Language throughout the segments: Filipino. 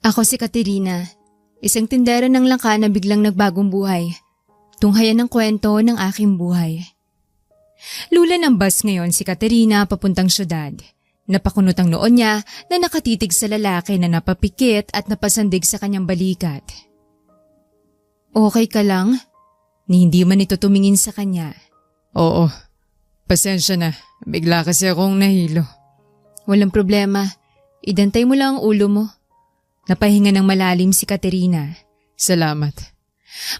Ako si Katerina, isang tindera ng langka na biglang nagbagong buhay. Tunghayan ng kwento ng aking buhay. Lula ng bus ngayon si Katerina papuntang syudad. Napakunot ang noon niya na nakatitig sa lalaki na napapikit at napasandig sa kanyang balikat. Okay ka lang? Ni hindi man ito tumingin sa kanya. Oo, pasensya na. Bigla kasi akong nahilo. Walang problema. Idantay mo lang ang ulo mo. Napahinga ng malalim si Katerina. Salamat.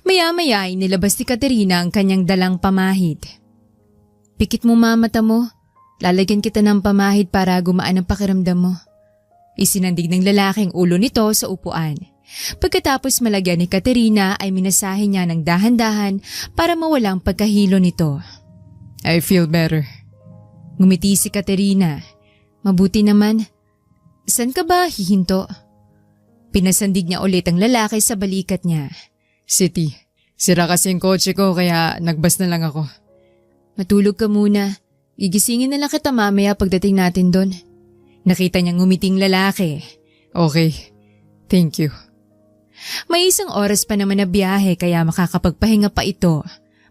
Maya-maya ay nilabas ni Katerina ang kanyang dalang pamahid. Pikit mo mata mo. Lalagyan kita ng pamahid para gumaan ang pakiramdam mo. Isinandig ng lalaki ang ulo nito sa upuan. Pagkatapos malagyan ni Katerina ay minasahe niya ng dahan-dahan para mawalang pagkahilo nito. I feel better. Ngumiti si Katerina. Mabuti naman. San ka ba hihinto? Pinasandig niya ulit ang lalaki sa balikat niya. City. Sira kasi yung kotse ko kaya nagbas na lang ako. Matulog ka muna. Gigisingin na lang kita mamaya pagdating natin doon. Nakita niyang ngumiting lalaki. Okay. Thank you. May isang oras pa naman na biyahe kaya makakapagpahinga pa ito.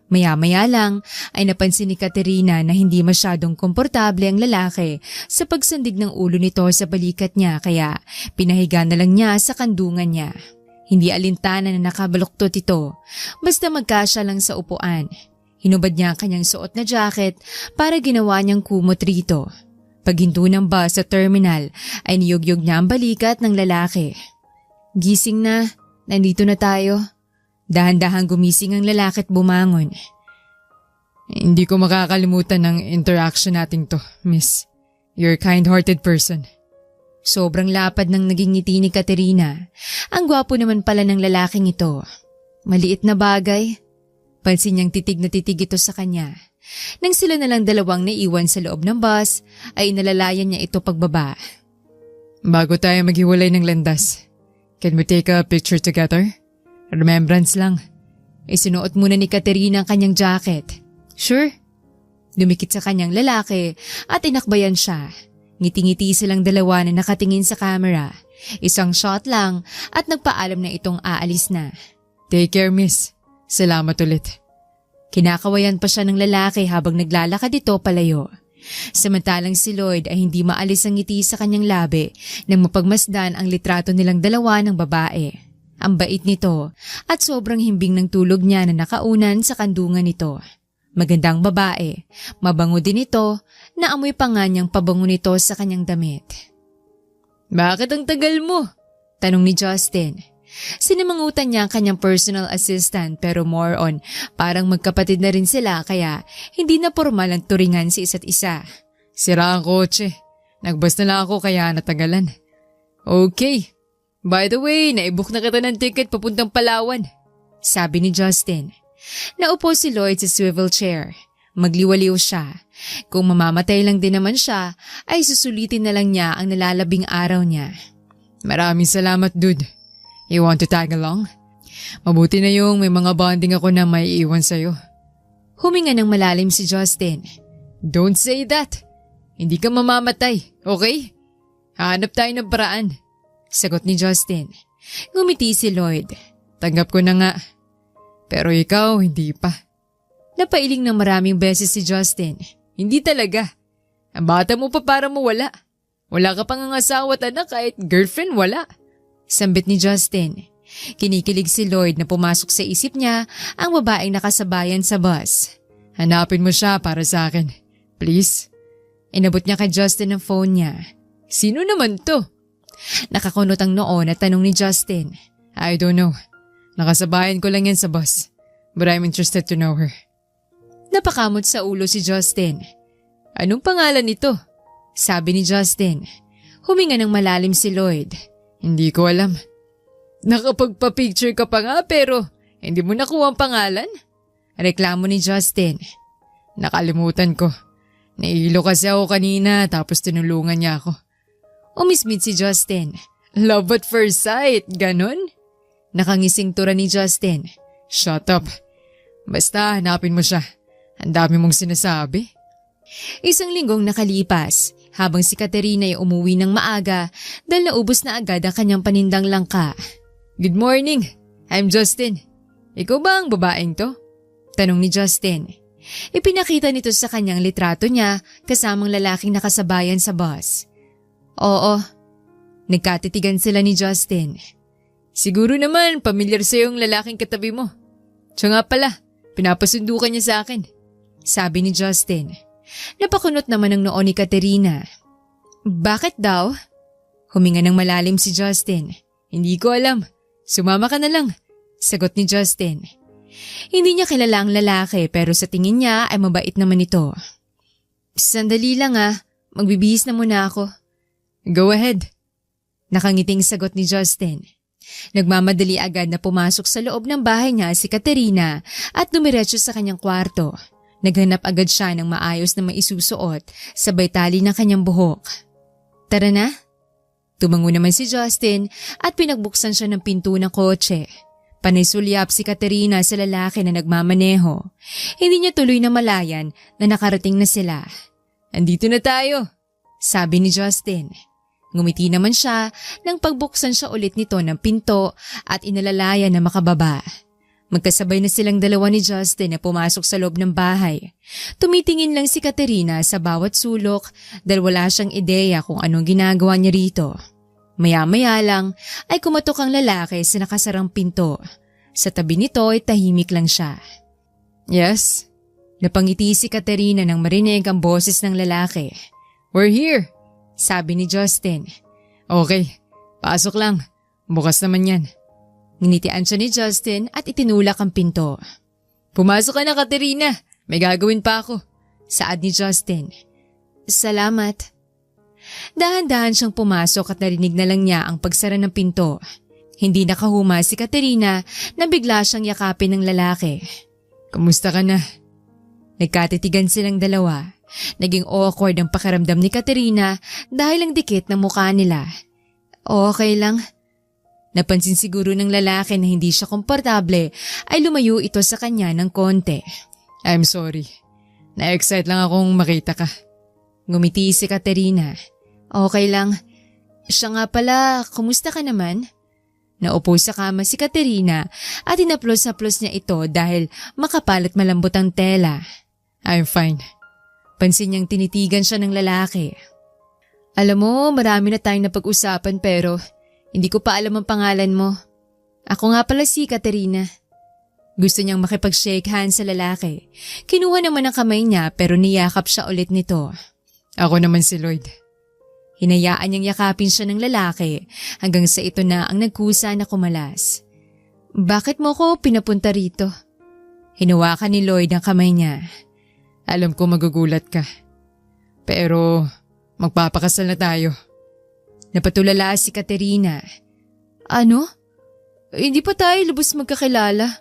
Maya-maya lang ay napansin ni Katerina na hindi masyadong komportable ang lalaki sa pagsandig ng ulo nito sa balikat niya kaya pinahiga na lang niya sa kandungan niya. Hindi alintana na nakabaluktot ito, basta magkasya lang sa upuan. Hinubad niya ang kanyang suot na jacket para ginawa niyang kumot rito. Paghinto ng bus sa terminal ay niyugyug niya ang balikat ng lalaki. Gising na, nandito na tayo. Dahan-dahan gumising ang lalaki at bumangon. Hindi ko makakalimutan ng interaction nating to, miss. You're a kind-hearted person. Sobrang lapad ng naging ngiti ni Katerina. Ang gwapo naman pala ng lalaking ito. Maliit na bagay. Pansin niyang titig na titig ito sa kanya. Nang sila na lang dalawang naiwan sa loob ng bus, ay inalalayan niya ito pagbaba. Bago tayo maghiwalay ng landas, can we take a picture together? Remembrance lang. Isinuot muna ni Katerina ang kanyang jacket. Sure. Dumikit sa kanyang lalaki at inakbayan siya. Ngiti-ngiti silang dalawa na nakatingin sa camera. Isang shot lang at nagpaalam na itong aalis na. Take care, miss. Salamat ulit. Kinakawayan pa siya ng lalaki habang naglalakad ito palayo. Samantalang si Lloyd ay hindi maalis ang ngiti sa kanyang labi nang mapagmasdan ang litrato nilang dalawa ng babae. Ang bait nito at sobrang himbing ng tulog niya na nakaunan sa kandungan nito. Magandang babae, mabango din ito, naamoy pa nga niyang pabango nito sa kanyang damit. Bakit ang tagal mo? Tanong ni Justin. Sinamangutan niya ang kanyang personal assistant pero more on parang magkapatid na rin sila kaya hindi na formal ang turingan sa isa't isa. Sira ang kotse. Nagbas na lang ako kaya natagalan. Okay. By the way, naibook na kita ng ticket papuntang Palawan. Sabi ni Justin. Naupo si Lloyd sa swivel chair. Magliwaliw siya. Kung mamamatay lang din naman siya, ay susulitin na lang niya ang nalalabing araw niya. Maraming salamat, dude. You want to tag along? Mabuti na yung may mga bonding ako na may iwan sa'yo. Huminga ng malalim si Justin. Don't say that. Hindi ka mamamatay, okay? Hanap tayo ng paraan. Sagot ni Justin. Ngumiti si Lloyd. Tanggap ko na nga. Pero ikaw, hindi pa. Napailing ng maraming beses si Justin. Hindi talaga. Ang bata mo pa para mawala. Wala ka pang asawa at anak kahit girlfriend wala. Sambit ni Justin. Kinikilig si Lloyd na pumasok sa isip niya ang babaeng nakasabayan sa bus. Hanapin mo siya para sa akin. Please. Inabot niya kay Justin ang phone niya. Sino naman to? Nakakunot ang noon at tanong ni Justin. I don't know. Nakasabayan ko lang yan sa bus. But I'm interested to know her. Napakamot sa ulo si Justin. Anong pangalan nito? Sabi ni Justin. Huminga ng malalim si Lloyd. Hindi ko alam. Nakapagpa-picture ka pa nga pero hindi mo nakuha ang pangalan? Reklamo ni Justin. Nakalimutan ko. Nailo kasi ako kanina tapos tinulungan niya ako. Umismid si Justin. Love at first sight, ganon? Nakangising tura ni Justin. Shut up. Basta hanapin mo siya. Ang dami mong sinasabi. Isang linggong nakalipas. habang si Katerina ay umuwi ng maaga dahil naubos na agad ang kanyang panindang langka. Good morning, I'm Justin. Ikaw ba ang babaeng to? Tanong ni Justin. Ipinakita nito sa kanyang litrato niya kasamang lalaking nakasabayan sa bus. Oo. Nagkatitigan sila ni Justin. Siguro naman pamilyar sa yung lalaking katabi mo. Siya nga pala, pinapasundukan niya sa akin. Sabi ni Justin. Napakunot naman ang noo ni Katerina. Bakit daw? Huminga ng malalim si Justin. Hindi ko alam. Sumama ka na lang. Sagot ni Justin. Hindi niya kilala ang lalaki pero sa tingin niya ay mabait naman ito. Sandali lang magbibihis na muna ako. Go ahead. Nakangiting sagot ni Justin. Nagmamadali agad na pumasok sa loob ng bahay niya si Katerina at dumiretso sa kanyang kwarto. Naghanap agad siya ng maayos na maisusuot sabay tali ng kanyang buhok. Tara na. Tumango naman si Justin at pinagbuksan siya ng pinto ng kotse. Panay sulyap si Katerina sa lalaki na nagmamaneho. Hindi niya tuloy na malayan na nakarating na sila. Andito na tayo, sabi ni Justin. Ngumiti naman siya nang pagbuksan siya ulit nito ng pinto at inalalayan na makababa. Magkasabay na silang dalawa ni Justin na pumasok sa loob ng bahay. Tumitingin lang si Katerina sa bawat sulok dahil wala siyang ideya kung anong ginagawa niya rito. Maya-maya lang ay kumatok ang lalaki sa nakasarang pinto. Sa tabi nito ay tahimik lang siya. Yes? Napangiti si Katerina nang marinig ang boses ng lalaki. We're here, sabi ni Justin. Okay, pasok lang. Bukas naman yan. Ninitian siya ni Justin at itinulak ang pinto. Pumasok ka na, Katerina. May gagawin pa ako. Saad ni Justin. Salamat. Dahan-dahan siyang pumasok at narinig na lang niya ang pagsara ng pinto. Hindi nakahuma si Katerina na bigla siyang yakapin ng lalaki. Kamusta ka na? Nagkatitigan silang dalawa. Naging awkward ang pakiramdam ni Katerina dahil ang dikit ng mukha nila. Okay lang. Napansin siguro ng lalaki na hindi siya komportable ay lumayo ito sa kanya ng konti. I'm sorry. Na-excite lang akong makita ka. Ngumiti si Katerina. Okay lang. Siya nga pala, kumusta ka naman? Naupo sa kama si Katerina at inaplos-haplos niya ito dahil makapal at malambot ang tela. I'm fine. Pansin niyang tinitigan siya ng lalaki. Alam mo, marami na tayong napag-usapan pero hindi ko pa alam ang pangalan mo. Ako nga pala si Katerina. Gusto niyang makipag-shake hands sa lalaki. Kinuha naman ang kamay niya pero niyakap siya ulit nito. Ako naman si Lloyd. Hinayaan niyang yakapin siya ng lalaki hanggang sa ito na ang nagkusa na kumalas. Bakit mo ko pinapunta rito? Hinawakan ni Lloyd ang kamay niya. Alam ko magugulat ka. Pero magpapakasal na tayo. Napatulala si Katerina. Ano? Hindi pa tayo lubos magkakilala.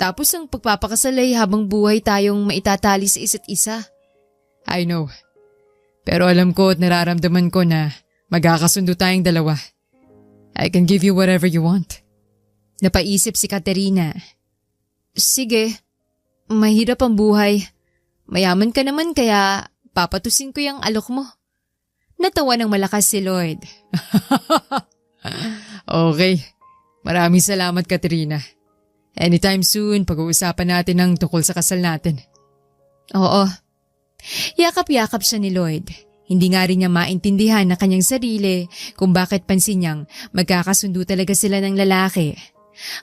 Tapos ang pagpapakasal ay habang buhay tayong maitatali sa isa't isa. I know. Pero alam ko at nararamdaman ko na magkakasundo tayong dalawa. I can give you whatever you want. Napaisip si Katerina. Sige, mahirap ang buhay. Mayaman ka naman kaya papatusin ko yung alok mo. Natawa ng malakas si Lloyd. Okay. Maraming salamat, Katerina. Anytime soon, pag-uusapan natin ang tungkol sa kasal natin. Oo. Yakap-yakap siya ni Lloyd. Hindi nga rin niya maintindihan na kanyang sarili kung bakit pansin niyang magkakasundo talaga sila ng lalaki.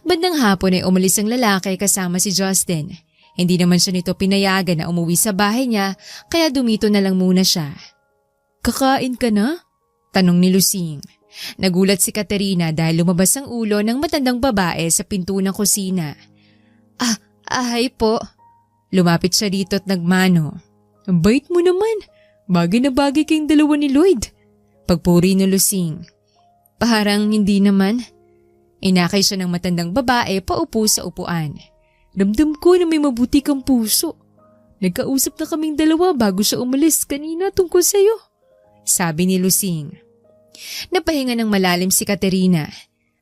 Bandang hapon ay umalis ang lalaki kasama si Justin. Hindi naman siya nito pinayagan na umuwi sa bahay niya kaya dumito na lang muna siya. Kakain ka na? Tanong ni Lucing. Nagulat si Katerina dahil lumabas ang ulo ng matandang babae sa pinto ng kusina. Ahay po. Lumapit siya dito at nagmano. Ang bait mo naman. Bagay na bagay kayong dalawa ni Lloyd. Pagpuri ni Lucing. Parang hindi naman. Inakay siya ng matandang babae paupo sa upuan. Ramdam ko na may mabuti kang puso. Nagkausap na kaming dalawa bago siya umalis kanina tungkol sa'yo. Sabi ni Lucing. Napahinga ng malalim si Katerina.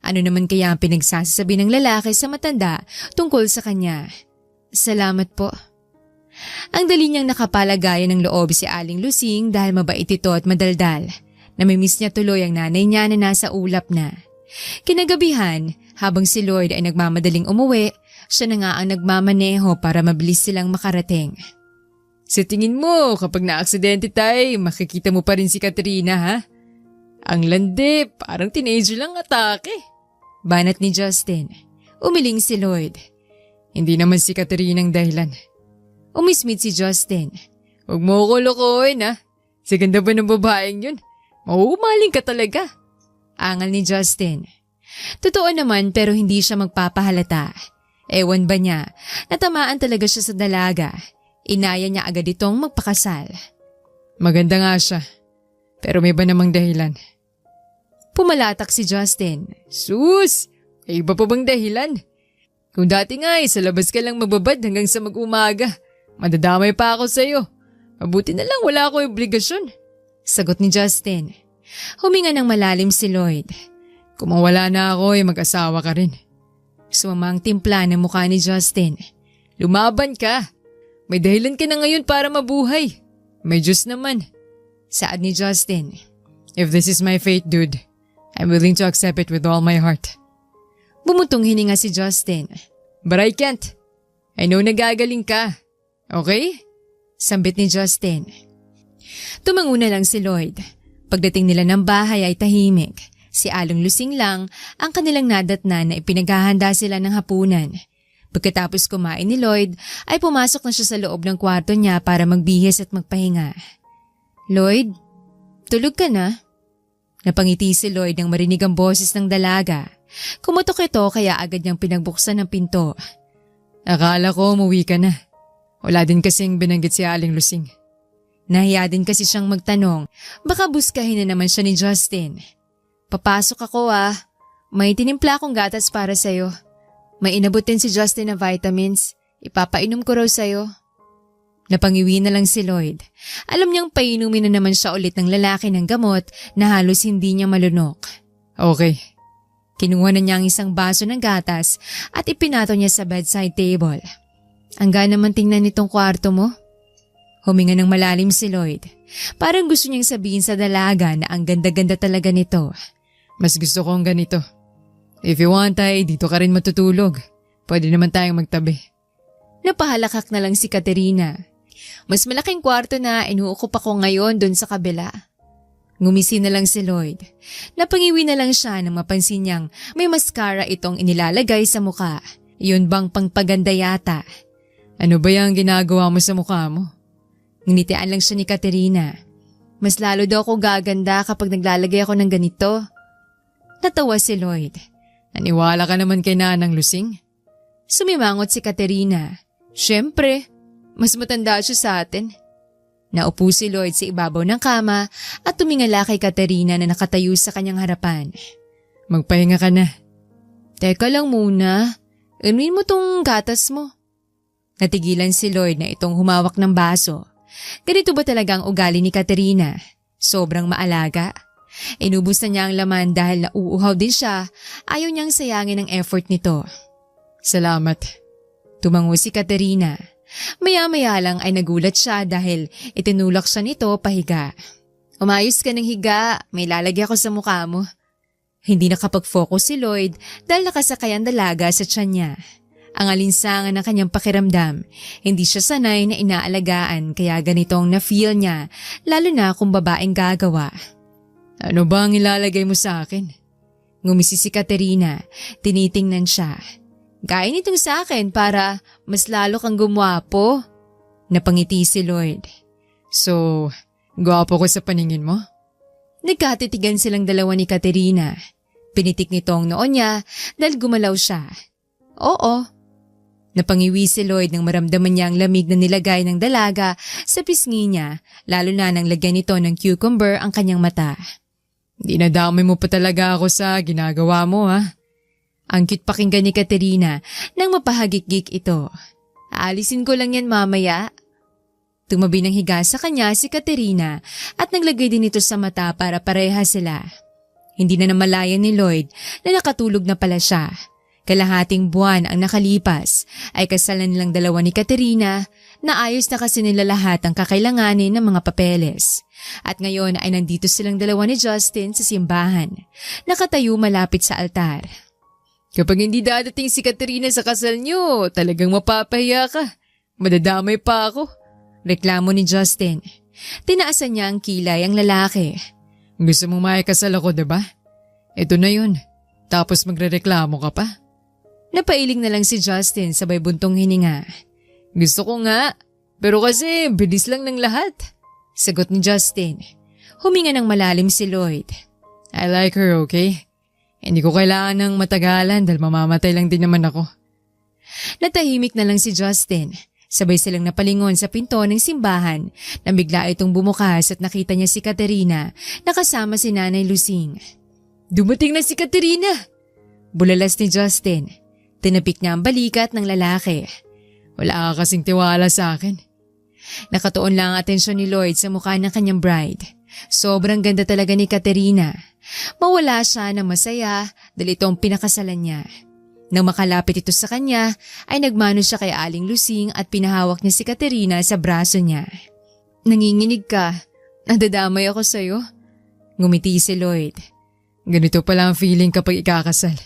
Ano naman kaya ang pinagsasabi ng lalaki sa matanda tungkol sa kanya? Salamat po. Ang dali niyang nakapalagayan ng loob si Aling Lusing dahil mabait ito at madaldal. Namimiss niya tuloy ang nanay niya na nasa ulap na. Kinagabihan, habang si Lloyd ay nagmamadaling umuwi, siya na nga ang nagmamaneho para mabilis silang makarating. Sa tingin mo, kapag na-aksidente tayo, makikita mo pa rin si Katrina, ha? Ang landi, parang teenager lang atake. Banat ni Justin. Umiling si Lloyd. Hindi naman si Katrina ang dahilan. Umismit si Justin. Huwag mo ko lokohin, ha? Sa ganda ba ng babaeng yun? Mauumaling ka talaga. Angal ni Justin. Totoo naman pero hindi siya magpapahalata. Ewan ba niya, natamaan talaga siya sa dalaga. Inaya niya agad itong magpakasal. Maganda nga siya. Pero may ba namang dahilan? Pumalatak si Justin. Sus! May iba pa bang dahilan? Kung dati nga sa labas ka lang mababad hanggang sa mag-umaga, madadamay pa ako sa'yo. Mabuti na lang wala akong obligasyon. Sagot ni Justin. Huminga ng malalim si Lloyd. Kung mawala na ako, mag-asawa ka rin. Sumamang timpla ng mukha ni Justin. Lumaban ka. May dahilan ka na ngayon para mabuhay. May Diyos naman. Saad ni Justin. If this is my fate, dude, I'm willing to accept it with all my heart. Bumutong hininga si Justin. But I can't. I know nagagaling ka. Okay? Sambit ni Justin. Tumango na lang si Lloyd. Pagdating nila ng bahay ay tahimik. Si Aling Lusing lang ang kanilang nadatnan na ipinaghahanda sila ng hapunan. Pagkatapos kumain ni Lloyd ay pumasok na siya sa loob ng kwarto niya para magbihis at magpahinga. Lloyd, tulog ka na? Napangiti si Lloyd nang marinig ang boses ng dalaga. Kumutok ito kaya agad niyang pinagbuksan ang pinto. Akala ko umuwi ka na. Wala din kasing binanggit si Aling Lusing. Nahiya din kasi siyang magtanong, baka buskahin na naman siya ni Justin. Papasok ako may tinimpla akong gatas para sa'yo. May inabot din si Justin na vitamins, ipapainom ko raw sa'yo. Napangiwi na lang si Lloyd. Alam niyang painumin na naman siya ulit ng lalaki ng gamot na halos hindi niya malunok. Okay. Kinuha na niya ang isang baso ng gatas at ipinato niya sa bedside table. Angga naman tingnan nitong kwarto mo. Huminga ng malalim si Lloyd. Parang gusto niyang sabihin sa dalaga na ang ganda-ganda talaga nito. Mas gusto kong ganito. If you want ay dito ka rin matutulog. Pwede naman tayong magtabi. Napahalakak na lang si Katerina. Mas malaking kwarto na inuukup ako ngayon doon sa kabila. Ngumisi na lang si Lloyd. Napangiwi na lang siya nang mapansin niyang may mascara itong inilalagay sa muka. Yun bang pangpaganda yata? Ano ba yung ginagawa mo sa mukha mo? Nginitian lang siya ni Katerina. Mas lalo daw ako gaganda kapag naglalagay ako ng ganito. Natawa si Lloyd. Naniwala ka naman kay Nanang Lusing? Sumimangot si Katerina. Siyempre, mas matanda siya sa atin. Naupo si Lloyd sa ibabaw ng kama at tumingala kay Katerina na nakatayo sa kanyang harapan. Magpahinga ka na. Teka lang muna, inuin mo tong gatas mo. Natigilan si Lloyd na itong humawak ng baso. Ganito ba talaga ang ugali ni Katerina? Sobrang maalaga. Inubos na niya ang laman dahil nauuhaw din siya. Ayaw niyang sayangin ang effort nito. Salamat. Tumango si Katerina. Maya-maya lang ay nagulat siya dahil itinulak siya nito pahiga. Umayos ka ng higa, may lalagay ako sa mukha mo. Hindi nakapag-focus si Lloyd dahil nakasakay ang dalaga sa tiyan niya. Ang alinsangan ng kanyang pakiramdam, hindi siya sanay na inaalagaan kaya ganitong na-feel niya, lalo na kung babaeng gagawa. Ano ba ang ilalagay mo sa akin? Ngumisi si Katerina, tinitingnan siya. Gaya nitong sa akin para mas lalo kang gumwapo. Napangiti si Lloyd. So, gwapo ko sa paningin mo? Nagkatitigan silang dalawa ni Katerina. Pinitik nito ang noon niya dahil gumalaw siya. Oo. Napangiwi si Lloyd nang maramdaman niya ang lamig na nilagay ng dalaga sa pisngi niya, lalo na nang lagyan nito ng cucumber ang kanyang mata. Dinadamay mo pa talaga ako sa ginagawa mo, ha? Ang cute pakinggan ni Katerina nang mapahagik-gik ito. Aalisin ko lang yan mamaya. Tumabi ng higa sa kanya si Katerina at naglagay din ito sa mata para pareha sila. Hindi na namalayan ni Lloyd na nakatulog na pala siya. Kalahating buwan ang nakalipas ay kasalan nilang dalawa ni Katerina Naayos na kasi nila lahat ang kakailanganin ng mga papeles. At ngayon ay nandito silang dalawa ni Justin sa simbahan, nakatayo malapit sa altar. Kapag hindi dadating si Katerina sa kasal niyo, talagang mapapahiya ka. Madadamay pa ako. Reklamo ni Justin. Tinaasan niya ang kilay ang lalaki. Gusto mong makikasal ako, diba? Ito na yun. Tapos magrereklamo ka pa. Napailing na lang si Justin sabay buntong hininga. Gusto ko nga, pero kasi bilis lang ng lahat. Sagot ni Justin. Huminga ng malalim si Lloyd. I like her, okay? Hindi ko kailangan ng matagalan dahil mamamatay lang din naman ako. Natahimik na lang si Justin. Sabay silang napalingon sa pinto ng simbahan nang bigla itong bumukas at nakita niya si Katerina na kasama si Nanay Lusing. Dumating na si Katerina! Bulalas ni Justin. Tinapik niya ang balikat ng lalaki. Wala ka kasing tiwala sa akin. Nakatuon lang ang atensyon ni Lloyd sa mukha ng kanyang bride. Sobrang ganda talaga ni Katerina. Mawala siya ng masaya dahil itong pinakasalan niya. Nang makalapit ito sa kanya, ay nagmano siya kay Aling Lusing at pinahawak niya si Katerina sa braso niya. Nanginginig ka. Nadadamay ako sa'yo. Ngumiti si Lloyd. Ganito pala ang feeling kapag ikakasal.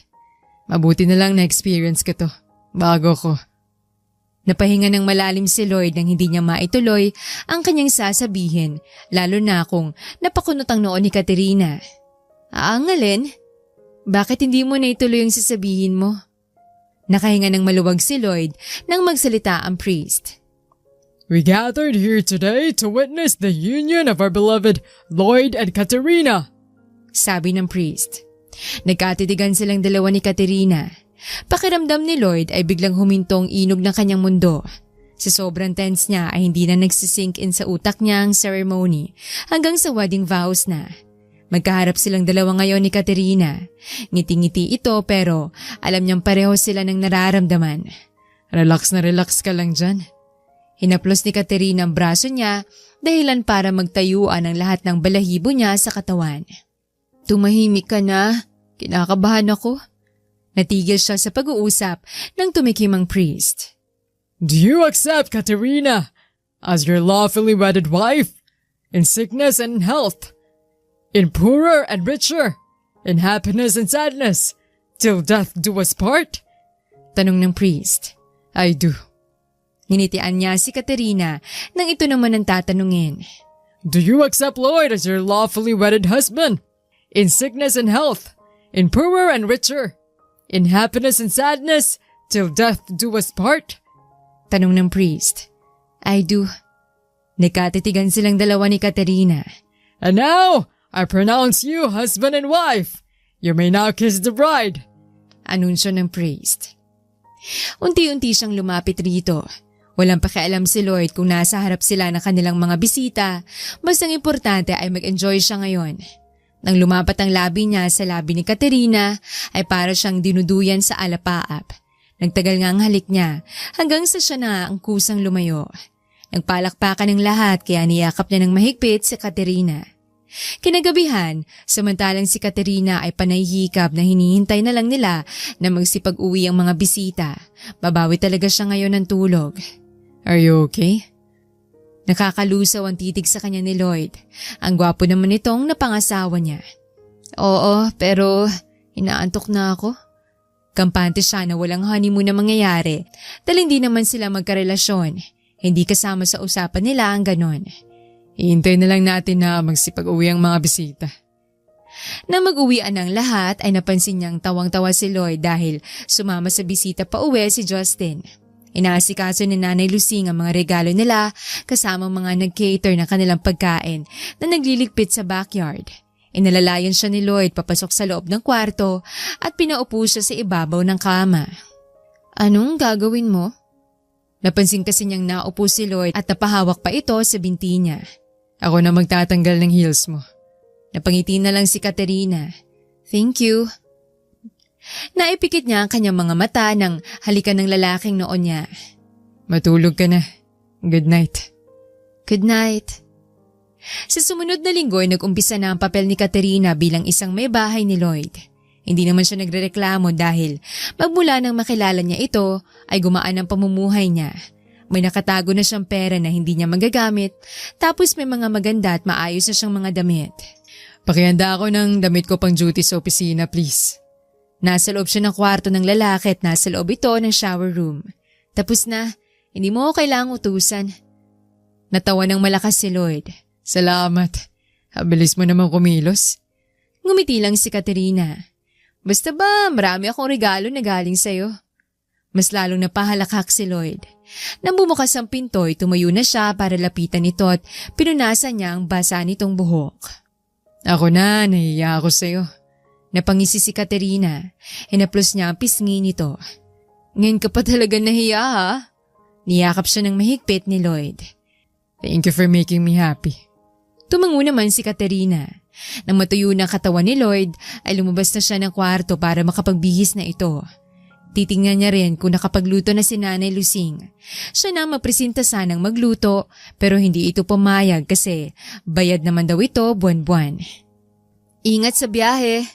Mabuti na lang na-experience ko to. Bago ko. Napahinga ng malalim si Lloyd nang hindi niya maituloy ang kanyang sasabihin, lalo na kung napakunot ang noon ni Katerina. Aangalin? Bakit hindi mo naituloy ang sasabihin mo? Nakahinga ng maluwag si Lloyd nang magsalita ang priest. We gathered here today to witness the union of our beloved Lloyd and Katerina. Sabi ng priest. Nagkatitigan silang dalawa ni Katerina. Pakiramdam ni Lloyd ay biglang humintong inog ng kanyang mundo. Sa sobrang tense niya ay hindi na nagsisink in sa utak niya ang ceremony hanggang sa wedding vows na. Magkaharap silang dalawa ngayon ni Katerina. Ngiti-ngiti ito pero alam niyang pareho sila ng nararamdaman. Relax na relax ka lang dyan. Hinaplos ni Katerina ang braso niya dahilan para magtayuan ang lahat ng balahibo niya sa katawan. Tumahimik ka na. Kinakabahan ako. Natigil siya sa pag-uusap ng tumikim ang priest. Do you accept Katerina as your lawfully wedded wife in sickness and in health, in poorer and richer, in happiness and sadness, till death do us part? Tanong ng priest. I do. Nginitian niya si Katerina nang ito naman ang tatanungin. Do you accept Lloyd as your lawfully wedded husband, in sickness and health, in poorer and richer, in happiness and sadness, till death do us part? Tanong ng priest. I do. Nagkatitigan silang dalawa ni Katerina. And now, I pronounce you husband and wife. You may now kiss the bride. Anunsyo ng priest. Unti-unti siyang lumapit rito. Walang pakialam si Lloyd kung nasa harap sila ng kanilang mga bisita. Bastang importante ay mag-enjoy siya ngayon. Nang lumapat ang labi niya sa labi ni Katerina ay para siyang dinuduyan sa alapaap. Nagtagal nga ang halik niya hanggang sa siya na ang kusang lumayo. Nagpalakpakan ng lahat kaya niyakap niya ng mahigpit si Katerina. Kinagabihan, samantalang si Katerina ay panayhikab na hinihintay na lang nila na magsipag-uwi ang mga bisita. Babawi talaga siya ngayon ng tulog. Are you okay? Nakakalusaw ang titig sa kanya ni Lloyd. Ang gwapo naman itong napangasawa niya. Oo, pero inaantok na ako. Kampante siya na walang honeymoon na mangyayari dahil hindi naman sila magkarelasyon. Hindi kasama sa usapan nila ang ganon. Hihintay na lang natin na magsipag-uwi ang mga bisita. Nang mag-uwian ang lahat ay napansin niyang tawang-tawa si Lloyd dahil sumama sa bisita pa uwi si Justin. Inaasikaso ni Nanay Lusing ang mga regalo nila kasama mga nag-cater na kanilang pagkain na nagliligpit sa backyard. Inalalayan siya ni Lloyd papasok sa loob ng kwarto at pinaupo siya sa ibabaw ng kama. Anong gagawin mo? Napansin kasi niyang naupo si Lloyd at napahawak pa ito sa binti niya. Ako na magtatanggal ng heels mo. Napangiti na lang si Katerina. Thank you. Naipikit niya ang kanyang mga mata nang halikan ng lalaking noon niya. Matulog ka na. Good night. Good night. Sa sumunod na linggo ay nag-umpisa na ang papel ni Katerina bilang isang may bahay ni Lloyd. Hindi naman siya nagrereklamo dahil magmula nang makilala niya ito ay gumaan ang pamumuhay niya. May nakatago na siyang pera na hindi niya magagamit, tapos may mga maganda at maayos na siyang mga damit. Pakihanda ako ng damit ko pang duty sa opisina, please. Nasa loob siya ng kwarto ng lalaki at nasa loob ito ng shower room. Tapos na, hindi mo ako kailangang utusan. Natawa ng malakas si Lloyd. Salamat. Habilis mo naman kumilos. Ngumiti lang si Katerina. Basta ba, marami akong regalo na galing sa'yo. Mas lalong napahalakhak si Lloyd. Nang bumukas ang pinto, tumayo na siya para lapitan ito at pinunasan niya ang basa nitong buhok. Ako na, nahiya ako sa'yo. Napangisi si Katerina. Hinaplos niya ang pisngi nito. Ngayon ka pa talaga nahiya ha? Niyakap siya ng mahigpit ni Lloyd. Thank you for making me happy. Tumango naman si Katerina. Nang matuyo na katawan ni Lloyd, ay lumabas na siya ng kwarto para makapagbihis na ito. Titingnan niya rin kung nakapagluto na si Nanay Lusing. Siya na magpresenta sanang magluto pero hindi ito pumayag kasi bayad naman daw ito buwan-buwan. Ingat sa biyahe.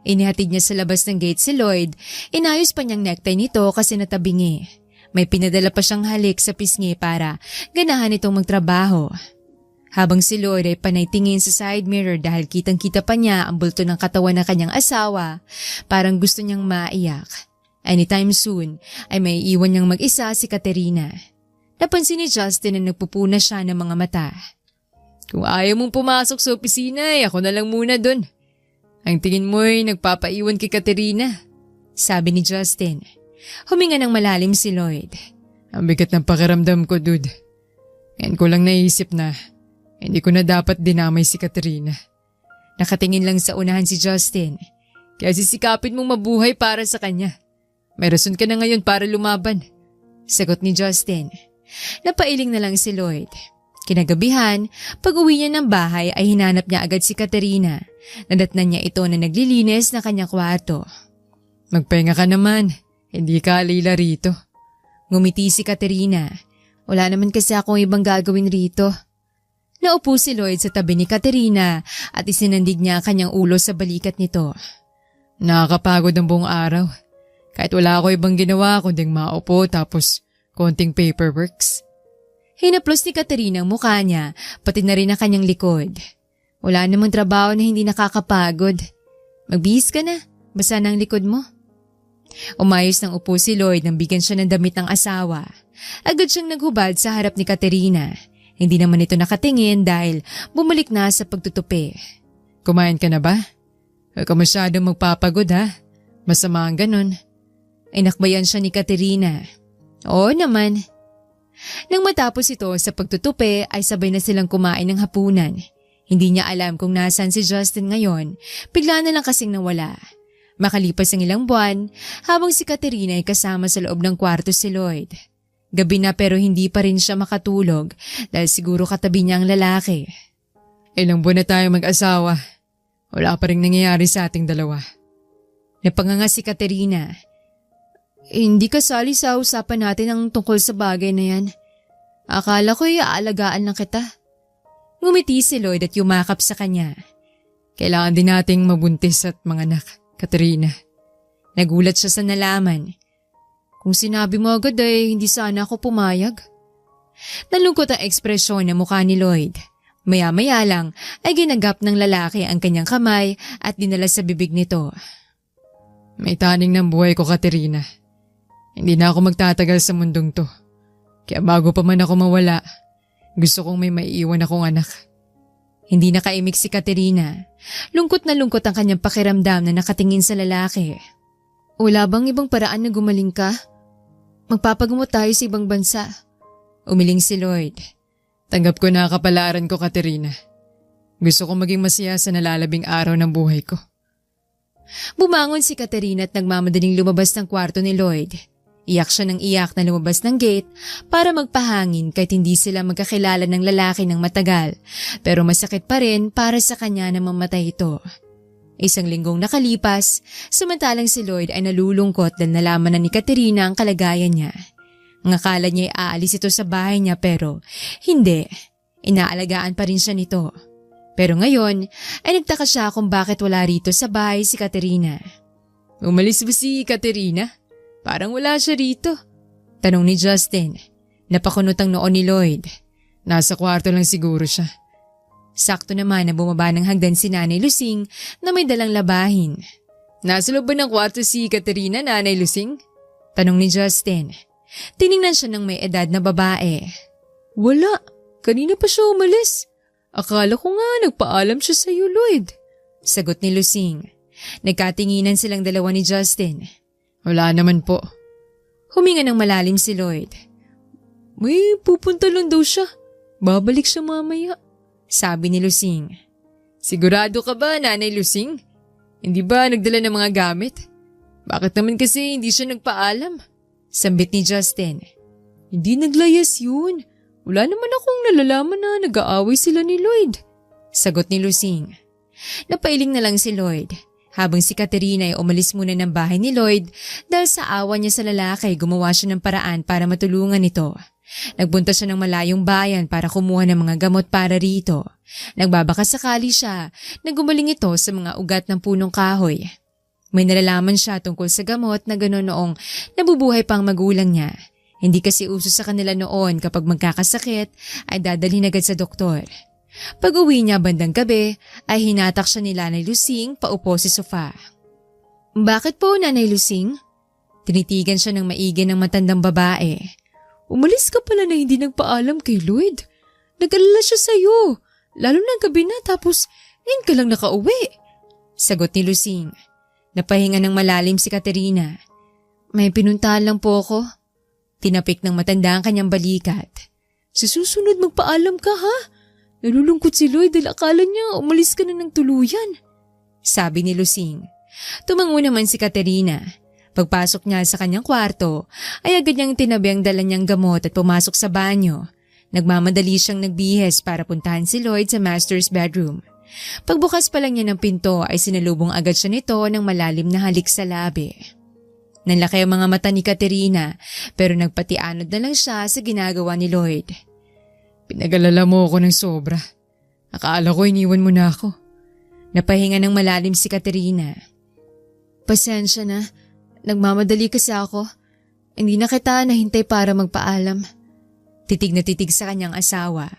Inihatid niya sa labas ng gate si Lloyd. Inayos pa niyang necktie nito kasi natabingi. May pinadala pa siyang halik sa pisngi para ganahan itong magtrabaho. Habang si Lloyd ay panay tingin sa side mirror dahil kitang-kita pa niya ang bulto ng katawan ng kanyang asawa, parang gusto niyang maiyak. Anytime soon ay may iwan niyang mag-isa si Katerina. Napansin ni Justin na nagpupuna siya ng mga mata. Kung ayaw mong pumasok sa opisina ay ako na lang muna dun. Ang tingin mo ay nagpapaiwan kay Katerina, sabi ni Justin. Huminga ng malalim si Lloyd. Ang bigat ng pakiramdam ko, dude. Ngayon ko lang naisip na hindi ko na dapat dinamay si Katerina. Nakatingin lang sa unahan si Justin. Kaya sisikapin mong mabuhay para sa kanya. May rason ka na ngayon para lumaban. Sagot ni Justin. Napailing na lang si Lloyd. Kinagabihan, pag uwi niya ng bahay ay hinanap niya agad si Katerina. Nadatnan niya ito na naglilinis na kanyang kwarto. Magpahinga ka naman. Hindi ka alila rito. Ngumiti si Katerina. Wala naman kasi akong ibang gagawin rito. Naupo si Lloyd sa tabi ni Katerina at isinandig niya kanyang ulo sa balikat nito. Nakakapagod ang buong araw. Kahit wala ako ibang ginawa kunding maupo tapos konting paperworks. Hinaplos ni Katerina ang mukha niya, pati na rin ang kanyang likod. Wala namang trabaho na hindi nakakapagod. Magbihis ka na, basa na ang likod mo. Umayos ng upo si Lloyd nang bigyan siya ng damit ng asawa. Agad siyang naghubad sa harap ni Katerina. Hindi naman ito nakatingin dahil bumalik na sa pagtutupi. Kumain ka na ba? Huwag ka masyadong magpapagod ha. Masama ang ganun. Inakbayan siya ni Katerina. Oo naman. Nang matapos ito sa pagtutupi ay sabay na silang kumain ng hapunan. Hindi niya alam kung nasaan si Justin ngayon. Bigla na lang kasing nawala. Makalipas ang ilang buwan, habang si Katerina ay kasama sa loob ng kwarto si Lloyd. Gabi na pero hindi pa rin siya makatulog dahil siguro katabi niya ang lalaki. Ilang buwan na tayo mag-asawa. Wala pa rin nangyayari sa ating dalawa. Napanganga si Katerina. Hindi kasali sa usapan natin ang tungkol sa bagay na yan. Akala ko iaalagaan lang kita. Ngumiti si Lloyd at yumakap sa kanya. Kailangan din nating mabuntis at manganak, Katerina. Nagulat siya sa nalaman. Kung sinabi mo agad ay hindi sana ako pumayag. Nalungkot ang ekspresyon ng mukha ni Lloyd. Maya-maya lang ay ginagap ng lalaki ang kanyang kamay at dinala sa bibig nito. May taning ng buhay ko, Katerina. Hindi na ako magtatagal sa mundong to. Kaya bago pa man ako mawala, gusto kong may maiiwan akong anak. Hindi nakaimik si Katerina. Lungkot na lungkot ang kanyang pakiramdam na nakatingin sa lalaki. Wala bang ibang paraan na gumaling ka? Magpapagamot tayo sa ibang bansa. Umiling si Lloyd. Tanggap ko na kapalaran ko, Katerina. Gusto kong maging masaya sa nalalabing araw ng buhay ko. Bumangon si Katerina at nagmamadaling lumabas ng kwarto ni Lloyd. Iyak siya ng iyak na lumabas ng gate para magpahangin kahit hindi sila magkakilala ng lalaki ng matagal, pero masakit pa rin para sa kanya na mamatay ito. Isang linggong nakalipas, samantalang si Lloyd ay nalulungkot dahil nalaman na ni Katerina ang kalagayan niya. Ang akala niya ay aalis ito sa bahay niya pero hindi, inaalagaan pa rin siya nito. Pero ngayon ay nagtaka siya kung bakit wala rito sa bahay si Katerina. Umalis ba si Katerina? Parang wala siya rito. Tanong ni Justin. Napakunot ang noon ni Lloyd. Nasa kwarto lang siguro siya. Sakto naman na bumaba ng hagdan si Nanay Lusing na may dalang labahin. Nasa loob ba ng kwarto si Katerina, Nanay Lusing? Tanong ni Justin. Tiningnan siya ng may edad na babae. Wala. Kanina pa siya umalis. Akala ko nga nagpaalam siya sa iyo, Lloyd. Sagot ni Lusing. Nagkatinginan silang dalawa ni Justin. Wala naman po. Huminga ng malalim si Lloyd. May pupunta lang daw siya. Babalik siya mamaya. Sabi ni Lusing. Sigurado ka ba, Nanay Lusing? Hindi ba nagdala ng mga gamit? Bakit naman kasi hindi siya nagpaalam? Sambit ni Justin. Hindi naglayas yun. Wala naman akong nalalaman na nag-aaway sila ni Lloyd. Sagot ni Lusing. Napailing na lang si Lloyd. Habang si Katerina ay umalis muna ng bahay ni Lloyd dahil sa awa niya sa lalaki, gumawa siya ng paraan para matulungan ito. Nagpunta siya ng malayong bayan para kumuha ng mga gamot para rito. Nagbabakasakali siya na gumaling ito sa mga ugat ng punong kahoy. May nalalaman siya tungkol sa gamot na gano'n noong nabubuhay pang magulang niya. Hindi kasi uso sa kanila noon kapag magkakasakit ay dadalhin agad sa doktor. Pag uwi niya bandang gabi ay hinatak siya ni Nanay Lusing paupo sa sofa. Bakit po, Nanay Lusing? Tinitigan siya ng maigi ng matandang babae. Umalis ka pala na hindi nagpaalam kay Lloyd. Nag-alala siya sa'yo. Lalo na gabi na tapos ngayon ka lang nakauwi. Sagot ni Lusing. Napahinga ng malalim si Katerina. May pinuntahan lang po ako. Tinapik ng matanda ang kanyang balikat. Sa susunod magpaalam ka ha? Nalulungkot si Lloyd dahil akala niya umalis ka na ng tuluyan. Sabi ni Lusing. Tumango naman si Katerina. Pagpasok niya sa kanyang kwarto, ay agad niyang tinabi ang dala niyang gamot at pumasok sa banyo. Nagmamadali siyang nagbihes para puntahan si Lloyd sa master's bedroom. Pagbukas pa lang niya ng pinto ay sinalubong agad siya nito ng malalim na halik sa labi. Nanlaki ang mga mata ni Katerina pero nagpatianod na lang siya sa ginagawa ni Lloyd. Pinag-alala mo ako ng sobra. Akala ko iniwan mo na ako. Napahinga ng malalim si Katerina. Pasensya na. Nagmamadali kasi ako. Hindi na kita nahintay para magpaalam. Titig na titig sa kanyang asawa.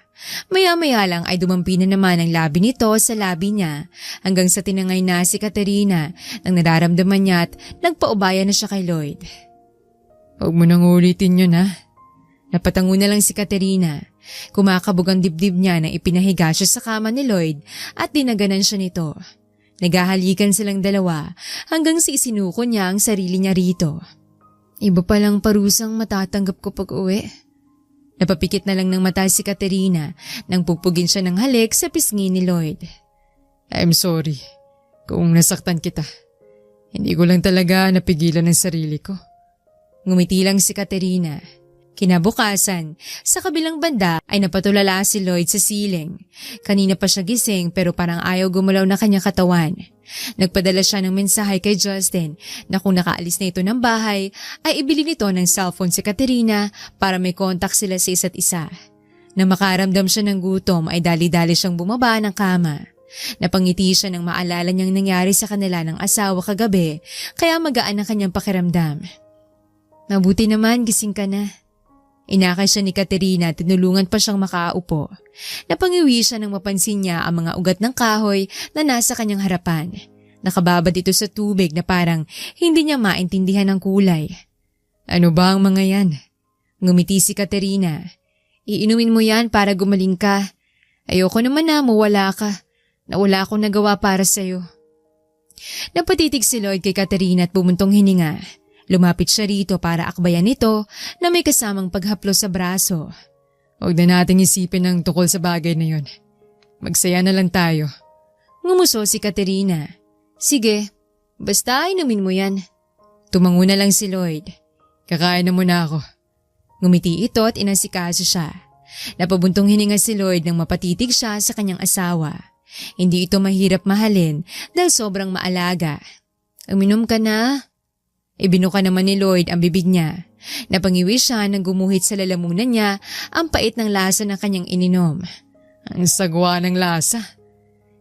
Maya-maya lang ay dumampi na naman ang labi nito sa labi niya hanggang sa tinangay na si Katerina nang nararamdaman niya at nagpaubaya na siya kay Lloyd. Huwag mo nang ulitin yun ha. Napatango na lang si Katerina. Kumakabog ang dibdib niya nang ipinahiga siya sa kama ni Lloyd at dinaganan siya nito. Naghahalikan silang dalawa hanggang sa isinuko niya ang sarili niya rito. Iba palang parusang matatanggap ko pag uwi. Napapikit na lang ng mata si Katerina nang pupugin siya ng halik sa pisngi ni Lloyd. I'm sorry kung nasaktan kita. Hindi ko lang talaga napigilan ang sarili ko. Ngumiti lang si Katerina. Kinabukasan, sa kabilang banda ay napatulala si Lloyd sa siling. Kanina pa siya gising pero parang ayaw gumalaw na kanyang katawan. Nagpadala siya ng mensahe kay Justin na kung nakaalis na ito ng bahay ay ibili nito ng cellphone si Katerina para may contact sila sa isa't isa. Nang makaramdam siya ng gutom ay dali-dali siyang bumaba ng kama. Napangiti siya nang maalala niyang nangyari sa kanila ng asawa kagabi kaya magaan ang kanyang pakiramdam. Mabuti naman gising ka na. Inakay siya ni Katerina at tinulungan pa siyang makaupo. Napangiwi siya nang mapansin niya ang mga ugat ng kahoy na nasa kanyang harapan. Nakababad ito sa tubig na parang hindi niya maintindihan ang kulay. Ano ba ang mga yan? Ngumiti si Katerina. Iinumin mo yan para gumaling ka. Ayoko naman na mawala ka. Wala akong nagawa para sa'yo. Napatitig si Lloyd kay Katerina at bumuntong hininga. Lumapit siya rito para akbayan ito na may kasamang paghaplos sa braso. Huwag na nating isipin ang tungkol sa bagay na yun. Magsaya na lang tayo. Ngumuso si Katerina. Sige, basta inumin mo yan. Tumango na lang si Lloyd. Kakain na muna ako. Ngumiti ito at inasikaso siya. Napabuntong hininga si Lloyd nang mapatitig siya sa kanyang asawa. Hindi ito mahirap mahalin dahil sobrang maalaga. Uminom ka na? Ibinuka naman ni Lloyd ang bibig niya. Napangiwi siya nang gumuhit sa lalamunan niya ang pait ng lasa ng kanyang ininom. Ang sagwa ng lasa.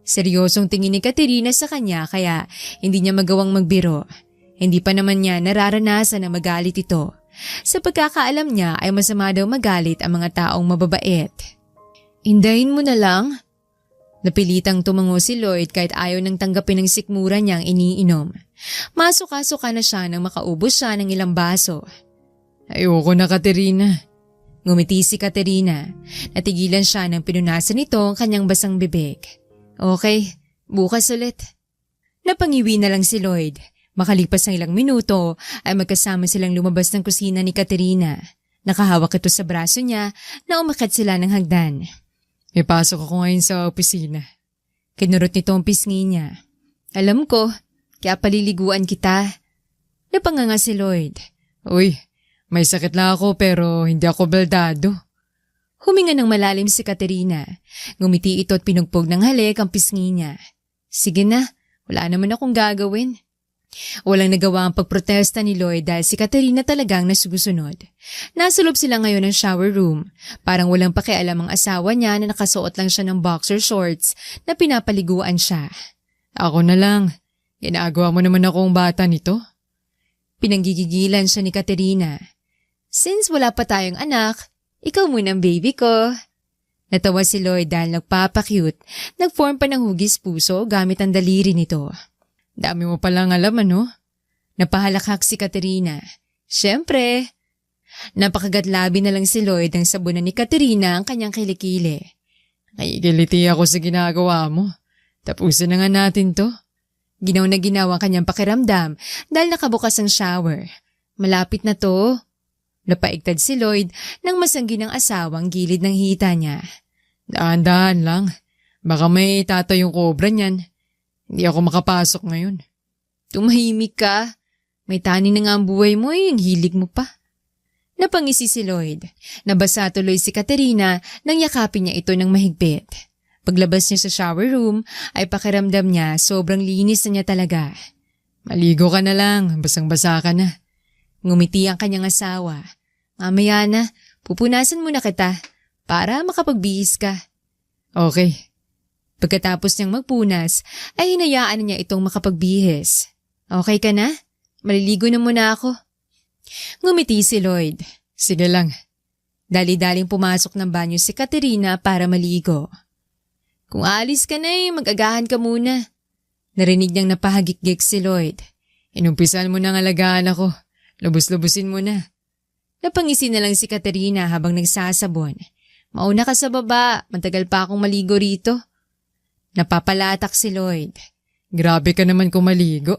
Seryosong tingin ni Katerina sa kanya kaya hindi niya magawang magbiro. Hindi pa naman niya nararanasan na magalit ito. Sa pagkakaalam niya ay masama daw magalit ang mga taong mababait. Hindayin mo na lang. Napilitang tumango si Lloyd kahit ayaw nang tanggapin ang sikmura niyang iniinom. Masuka-suka na siya nang makaubos siya ng ilang baso. Ayoko na, Katerina. Ngumiti si Katerina. Natigilan siya nang pinunasan nito ang kanyang basang bibig. Okay, bukas ulit. Napangiwi na lang si Lloyd. Makalipas ng ilang minuto ay magkasama silang lumabas ng kusina ni Katerina. Nakahawak ito sa braso niya na umakyat sila ng hagdan. May pasok ako ngayon sa opisina. Kinurot nito ang pisngi niya. Alam ko, kaya paliliguan kita. Napanganga si Lloyd. Uy, may sakit lang ako pero hindi ako baldado. Huminga ng malalim si Katerina. Ngumiti ito at pinugpog ng halik ang pisngi niya. Sige na, wala naman akong gagawin. Walang nagawa ang pagprotesta ni Lloyd dahil si Katerina talagang nasusunod. Nasa loob sila ngayon ng shower room. Parang walang pakialam ang asawa niya na nakasuot lang siya ng boxer shorts na pinapaliguan siya. Ako na lang. Ginagawa mo naman akong bata nito. Pinanggigigilan siya ni Katerina. Since wala pa tayong anak, ikaw muna ang baby ko. Natawa si Lloyd dahil nagpapakyut. Nagform pa ng hugis puso gamit ang daliri nito. Dami mo palang alam, ano? Napahalakhak si Katerina. Siyempre. Napakagatlabi na lang si Lloyd ang sabunan ni Katerina ang kanyang kilikili. Nakikiliti ako sa ginagawa mo. Tapusin na nga natin to. Ginaw na ginaw ang kanyang pakiramdam dahil nakabukas ang shower. Malapit na to. Napaigtad si Lloyd nang masanggi ng asawang gilid ng hita niya. Dahan-dahan lang. Baka may tata yung cobra niyan. Hindi ako makapasok ngayon. Tumahimik ka. May tani na nga ang buhay mo yung hilig mo pa. Napangisi si Lloyd. Nabasa tuloy si Katerina nang yakapin niya ito ng mahigpit. Paglabas niya sa shower room ay pakiramdam niya sobrang linis na niya talaga. Maligo ka na lang, basang-basa ka na. Ngumiti ang kanyang asawa. Mamaya na, pupunasan muna kita para makapagbihis ka. Okay. Pagkatapos niyang magpunas, ay hinayaan na niya itong makapagbihis. Okay ka na? Maliligo na muna ako. Ngumiti si Lloyd. Sige lang. Dali-daling pumasok ng banyo si Katerina para maligo. Kung alis ka na mag-agahan ka muna. Narinig niyang napahagik-gik si Lloyd. Inumpisan mo nang alagaan ako. Lubos-lubusin mo na. Napangisi na lang si Katerina habang nagsasabon. Mauna ka sa baba, matagal pa akong maligo rito. Napapalatak si Lloyd. Grabe ka naman kung maligo.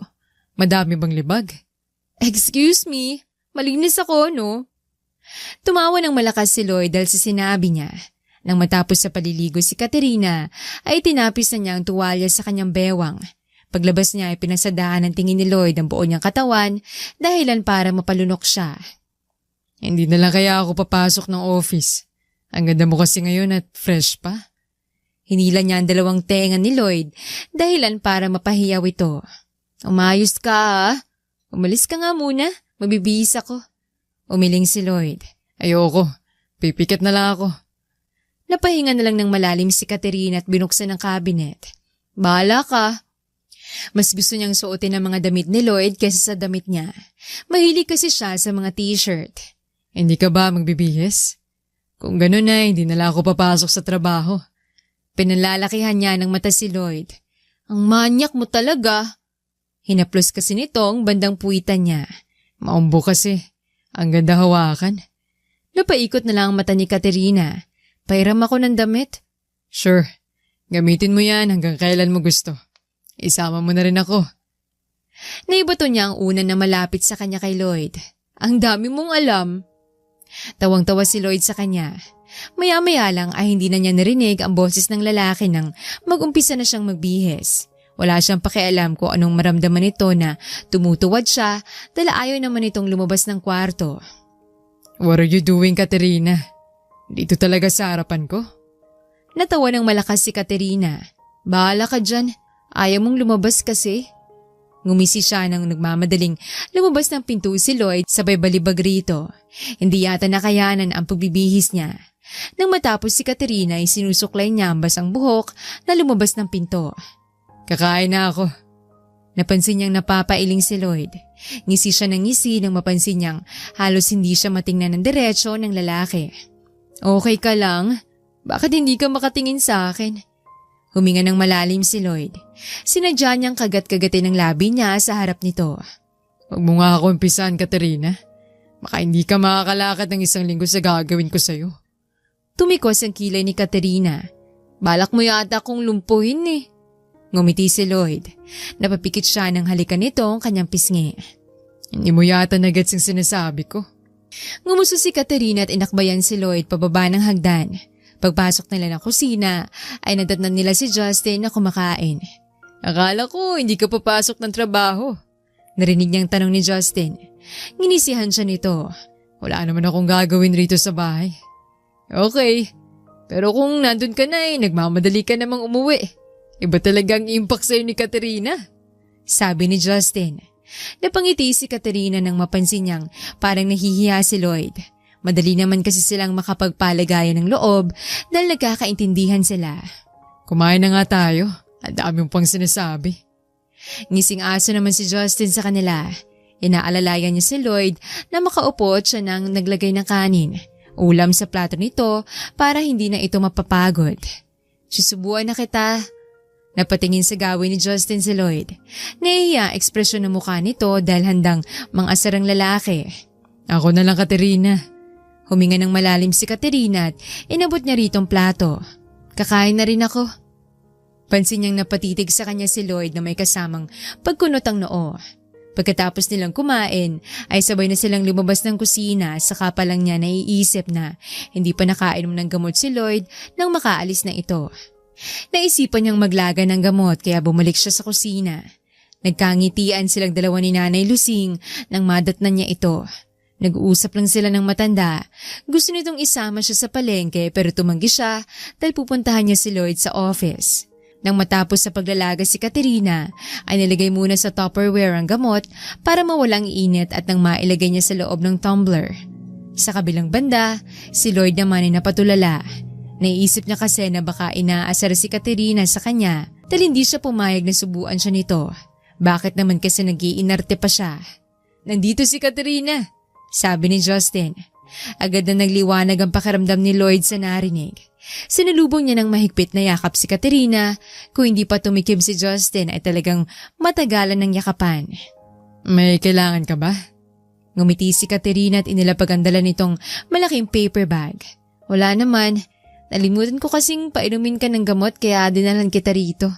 Madami bang libag? Excuse me, malinis ako, no? Tumawa ng malakas si Lloyd dahil sa sinabi niya. Nang matapos sa paliligo si Katerina, ay tinapis na niya ang tuwalya sa kanyang bewang. Paglabas niya ay pinasadahan ng tingin ni Lloyd ang buo niyang katawan dahilan para mapalunok siya. Hindi na lang kaya ako papasok ng office. Ang ganda mo kasi ngayon at fresh pa. Hinila niya ang dalawang tenga ni Lloyd dahilan para mapahiyaw ito. Umayos ka ha? Umalis ka nga muna, mabibihis ako. Umiling si Lloyd. Ayoko, pipikit na lang ako. Napahinga na lang ng malalim si Katerina at binuksan ang cabinet. Bahala ka. Mas gusto niyang suotin ang mga damit ni Lloyd kaysa sa damit niya. Mahilig kasi siya sa mga t-shirt. Hindi ka ba magbibihis? Kung gano'n ay hindi na lang ako papasok sa trabaho. Pinalalakihan niya ng mata si Lloyd. Ang manyak mo talaga. Hinaplos kasi nito ang bandang puwitan niya. Maumbo kasi. Ang ganda hawakan. Napaikot na lang ang mata ni Katerina. Pairam ako ng damit. Sure. Gamitin mo yan hanggang kailan mo gusto. Isama mo na rin ako. Naibato niya ang una na malapit sa kanya kay Lloyd. Ang dami mong alam. Tawang-tawa si Lloyd sa kanya. Maya-maya lang ay hindi na niya narinig ang boses ng lalaki nang mag-umpisa na siyang magbihis. Wala siyang pakialam kung anong maramdaman nito na tumutuwad siya dahil ayaw naman itong lumabas ng kwarto. What are you doing, Katerina? Dito talaga sa harapan ko? Natawa ng malakas si Katerina. Bahala ka dyan. Ayaw mong lumabas kasi. Ngumisi siya nang nagmamadaling lumabas ng pinto si Lloyd sabay balibag rito. Hindi yata nakayanan ang pagbibihis niya. Nang matapos si Katerina ay sinusuklay niya ang basang buhok na lumabas ng pinto. Kakain na ako. Napansin niyang napapailing si Lloyd. Ngisi siya ng ngisi nang mapansin niyang halos hindi siya matingnan ng diretsyo ng lalaki. Okay ka lang? Bakit hindi ka makatingin sa akin? Huminga ng malalim si Lloyd. Sinadya niyang kagat-kagatin ang labi niya sa harap nito. Huwag mo nga ako umpisahan, Katerina. Baka hindi ka makakalakad ng 1 linggo sa gagawin ko sa'yo. Tumikos ang kilay ni Katerina. Balak mo yata kong lumpuhin eh. Ngumiti si Lloyd. Napapikit siya ng halikan nito ang kanyang pisngi. Hindi mo yata nagets ang sinasabi ko. Ngumuso si Katerina at inakbayan si Lloyd pababa ng hagdan. Pagpasok nila ng kusina ay nadatnan nila si Justin na kumakain. Akala ko hindi ka papasok ng trabaho. Narinig niyang tanong ni Justin. Nginisihan siya nito. Wala naman akong gagawin rito sa bahay. Okay, pero kung nandun ka na nagmamadali ka namang umuwi. Iba talagang impact sa'yo ni Katerina. Sabi ni Justin. Napangiti si Katerina nang mapansin niyang parang nahihiya si Lloyd. Madali naman kasi silang makapagpalagayan ng loob dahil nagkakaintindihan sila. Kumain na nga tayo. Ang dami mong pang sinasabi. Ngising aso naman si Justin sa kanila. Inaalalayan niya si Lloyd na makaupo at siya nang naglagay ng kanin, ulam sa plato nito para hindi na ito mapapagod. Susubuan na kita. Napatingin sa gawin ni Justin si Lloyd. Nahihiya ang ekspresyon ng mukha nito dahil handang mang-asar ang lalaki. Ako na lang, Katerina. Huminga ng malalim si Katerina at inabot niya ritong plato. Kakain na rin ako. Pansin niyang napatitig sa kanya si Lloyd na may kasamang pagkunot ang noo. Pagkatapos nilang kumain ay sabay na silang lumabas ng kusina saka pa lang niya naiisip na hindi pa nakainom ng gamot si Lloyd nang makaalis na ito. Naisipan niyang maglaga ng gamot kaya bumalik siya sa kusina. Nagkangitian silang dalawa ni Nanay Lusing nang madatnan niya ito. Nag-uusap lang sila ng matanda. Gusto nitong isama siya sa palengke pero tumanggi siya dahil pupuntahan niya si Lloyd sa office. Nang matapos sa paglalaga si Katerina, ay nilagay muna sa Tupperware ang gamot para mawalang init at nang mailagay niya sa loob ng tumbler. Sa kabilang banda, si Lloyd naman ay napatulala. Naisip niya kasi na baka inaasar si Katerina sa kanya dahil hindi siya pumayag na subuan siya nito. Bakit naman kasi nag-iinarte pa siya? Nandito si Katerina, sabi ni Justin. Agad na nagliwanag ang pakiramdam ni Lloyd sa narinig. Sinalubong niya ng mahigpit na yakap si Katerina. Kung hindi pa tumikim si Justin ay talagang matagalan ng yakapan. May kailangan ka ba? Ngumiti si Katerina at inilapag ang dala nitong malaking paper bag. Wala naman. Nalimutan ko kasing painumin ka ng gamot kaya dinalan kita rito.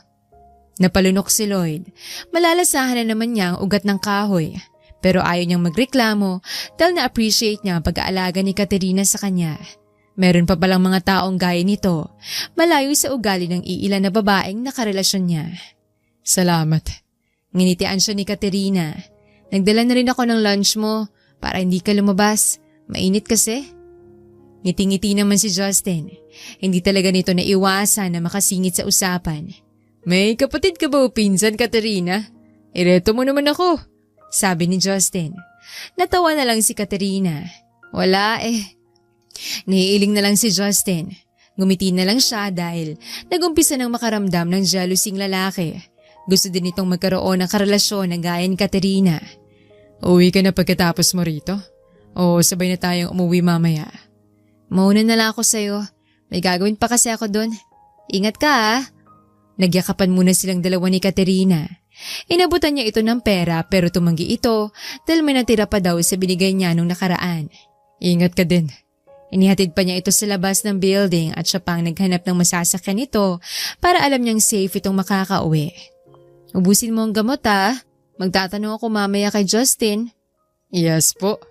Napalunok si Lloyd. Malalasahan na naman niya ang ugat ng kahoy. Pero ayaw niyang magreklamo dahil na-appreciate niya ang pag-aalaga ni Katerina sa kanya. Meron pa palang mga taong gaya nito, malayo sa ugali ng iilan na babaeng nakarelasyon niya. Salamat. Nginitian siya ni Katerina. Nagdala na rin ako ng lunch mo para hindi ka lumabas. Mainit kasi. Ngiti-ngiti naman si Justin. Hindi talaga nito naiwasan na makasingit sa usapan. May kapatid ka ba o pinsan, Katerina? Ireto mo naman ako. Sabi ni Justin. Natawa na lang si Katerina. Wala eh. Naiiling na lang si Justin. Ngumiti na lang siya dahil nagumpisa ng makaramdam ng jealousy ng lalaki. Gusto din itong magkaroon ng karelasyon na gaya ni Katerina. Uwi ka na pagkatapos mo rito? O sabay na tayong umuwi mamaya? Mauna na lang ako sa'yo. May gagawin pa kasi ako doon. Ingat ka ah. Nagyakapan muna silang dalawa ni Katerina. Inabutan niya ito ng pera pero tumanggi ito dahil may natira pa daw sa binigay niya nung nakaraan. Ingat ka din. Inihatid pa niya ito sa labas ng building at siya pang naghanap ng masasakyan nito para alam niyang safe itong makakauwi. Ubusin mo ang gamot ah. Magtatanong ako mamaya kay Justin. Yes po.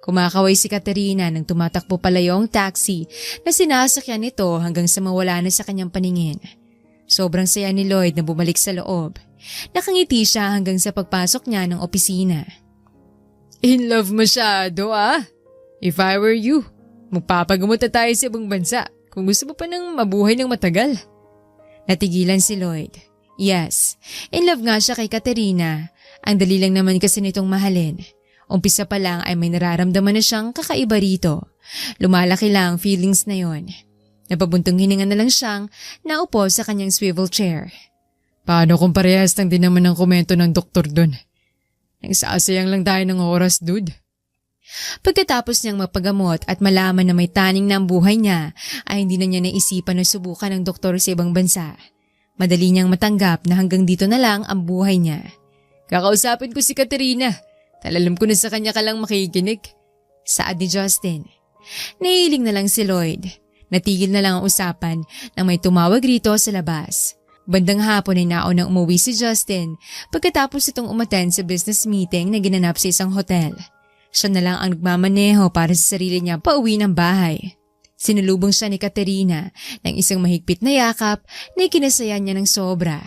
Kumakaway si Katerina nang tumatakbo palayo ang taxi na sinasakyan nito hanggang sa mawala na sa kanyang paningin. Sobrang saya ni Lloyd na bumalik sa loob. Nakangiti siya hanggang sa pagpasok niya ng opisina. In love masyado ah. If I were you, magpapagamot na tayo sa ibang bansa kung gusto mo pa ng mabuhay ng matagal. Natigilan si Lloyd. Yes, in love nga siya kay Katerina. Ang dali lang naman kasi nitong mahalin. Umpisa pa lang ay may nararamdaman na siyang kakaiba rito. Lumalaki lang ang feelings na yon. Napabuntong hininga na lang siyang naupo sa kanyang swivel chair. Paano kung parehas lang din naman ang komento ng doktor dun? Nagsasayang lang tayo ng oras, dude. Pagkatapos niyang mapagamot at malaman na may taning na ang buhay niya, ay hindi na niya naisipan na subukan ng doktor sa ibang bansa. Madali niyang matanggap na hanggang dito na lang ang buhay niya. Kakausapin ko si Katerina. Talalam ko na sa kanya ka lang makikinig. Saad ni Justin. Nahiling na lang si Lloyd. Natigil na lang ang usapan nang may tumawag rito sa labas. Bandang hapon ay naunang umuwi si Justin pagkatapos itong umattend sa business meeting na ginanap sa isang hotel. Siya na lang ang nagmamaneho para sa sarili niya pauwi ng bahay. Sinulubong siya ni Katerina ng isang mahigpit na yakap na ikinasaya niya ng sobra.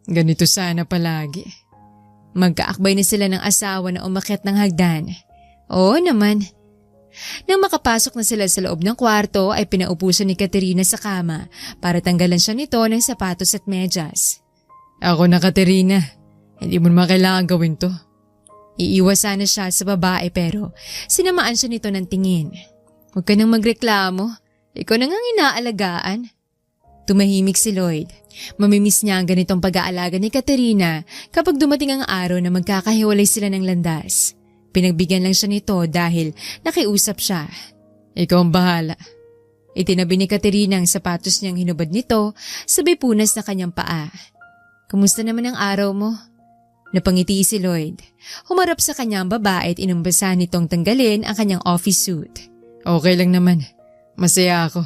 Ganito sana palagi. Magkaakbay na sila ng asawa na umakyat ng hagdan. Oo naman. Nang makapasok na sila sa loob ng kwarto ay pinaupo siya ni Katerina sa kama para tanggalan siya nito ng sapatos at medyas. Ako na, Katerina. Hindi mo naman kailangan gawin to. Iiwas sana siya sa babae pero sinamaan siya nito ng tingin. Huwag ka nang magreklamo. Ikaw na ngang inaalagaan. Tumahimik si Lloyd. Mamimiss niya ang ganitong pag-aalaga ni Katerina kapag dumating ang araw na magkakahiwalay sila ng landas. Pinagbigyan lang siya nito dahil nakiusap siya. Ikaw ang bahala. Itinabi ni Katerina ang sapatos niyang hinubad nito sa punas na kanyang paa. Kumusta naman ang araw mo? Napangiti si Lloyd. Humarap sa kanyang babae at inumbasan nitong tanggalin ang kanyang office suit. Okay lang naman. Masaya ako.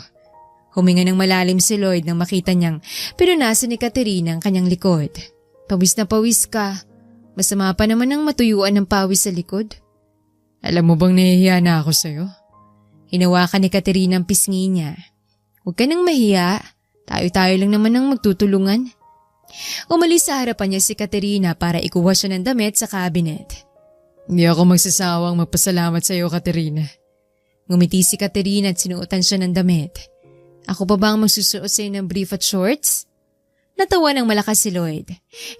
Huminga ng malalim si Lloyd nang makita niyang pinunasan ni Katerina ang kanyang likod. Pawis na pawis ka. Masama pa naman ang matuyuan ng pawis sa likod. Alam mo bang nahihiya na ako sa'yo? Hinawakan ni Katerina ang pisngi niya. Huwag ka nang mahiya. Tayo-tayo lang naman ang magtutulungan. Umalis sa harapan niya si Katerina para ikuha siya ng damit sa cabinet. Hindi ako magsasawang magpasalamat sa iyo, Katerina. Ngumiti si Katerina at sinuotan siya ng damit. Ako pa ba ang magsusuot sa'yo ng brief at shorts? Natawa ng malakas si Lloyd.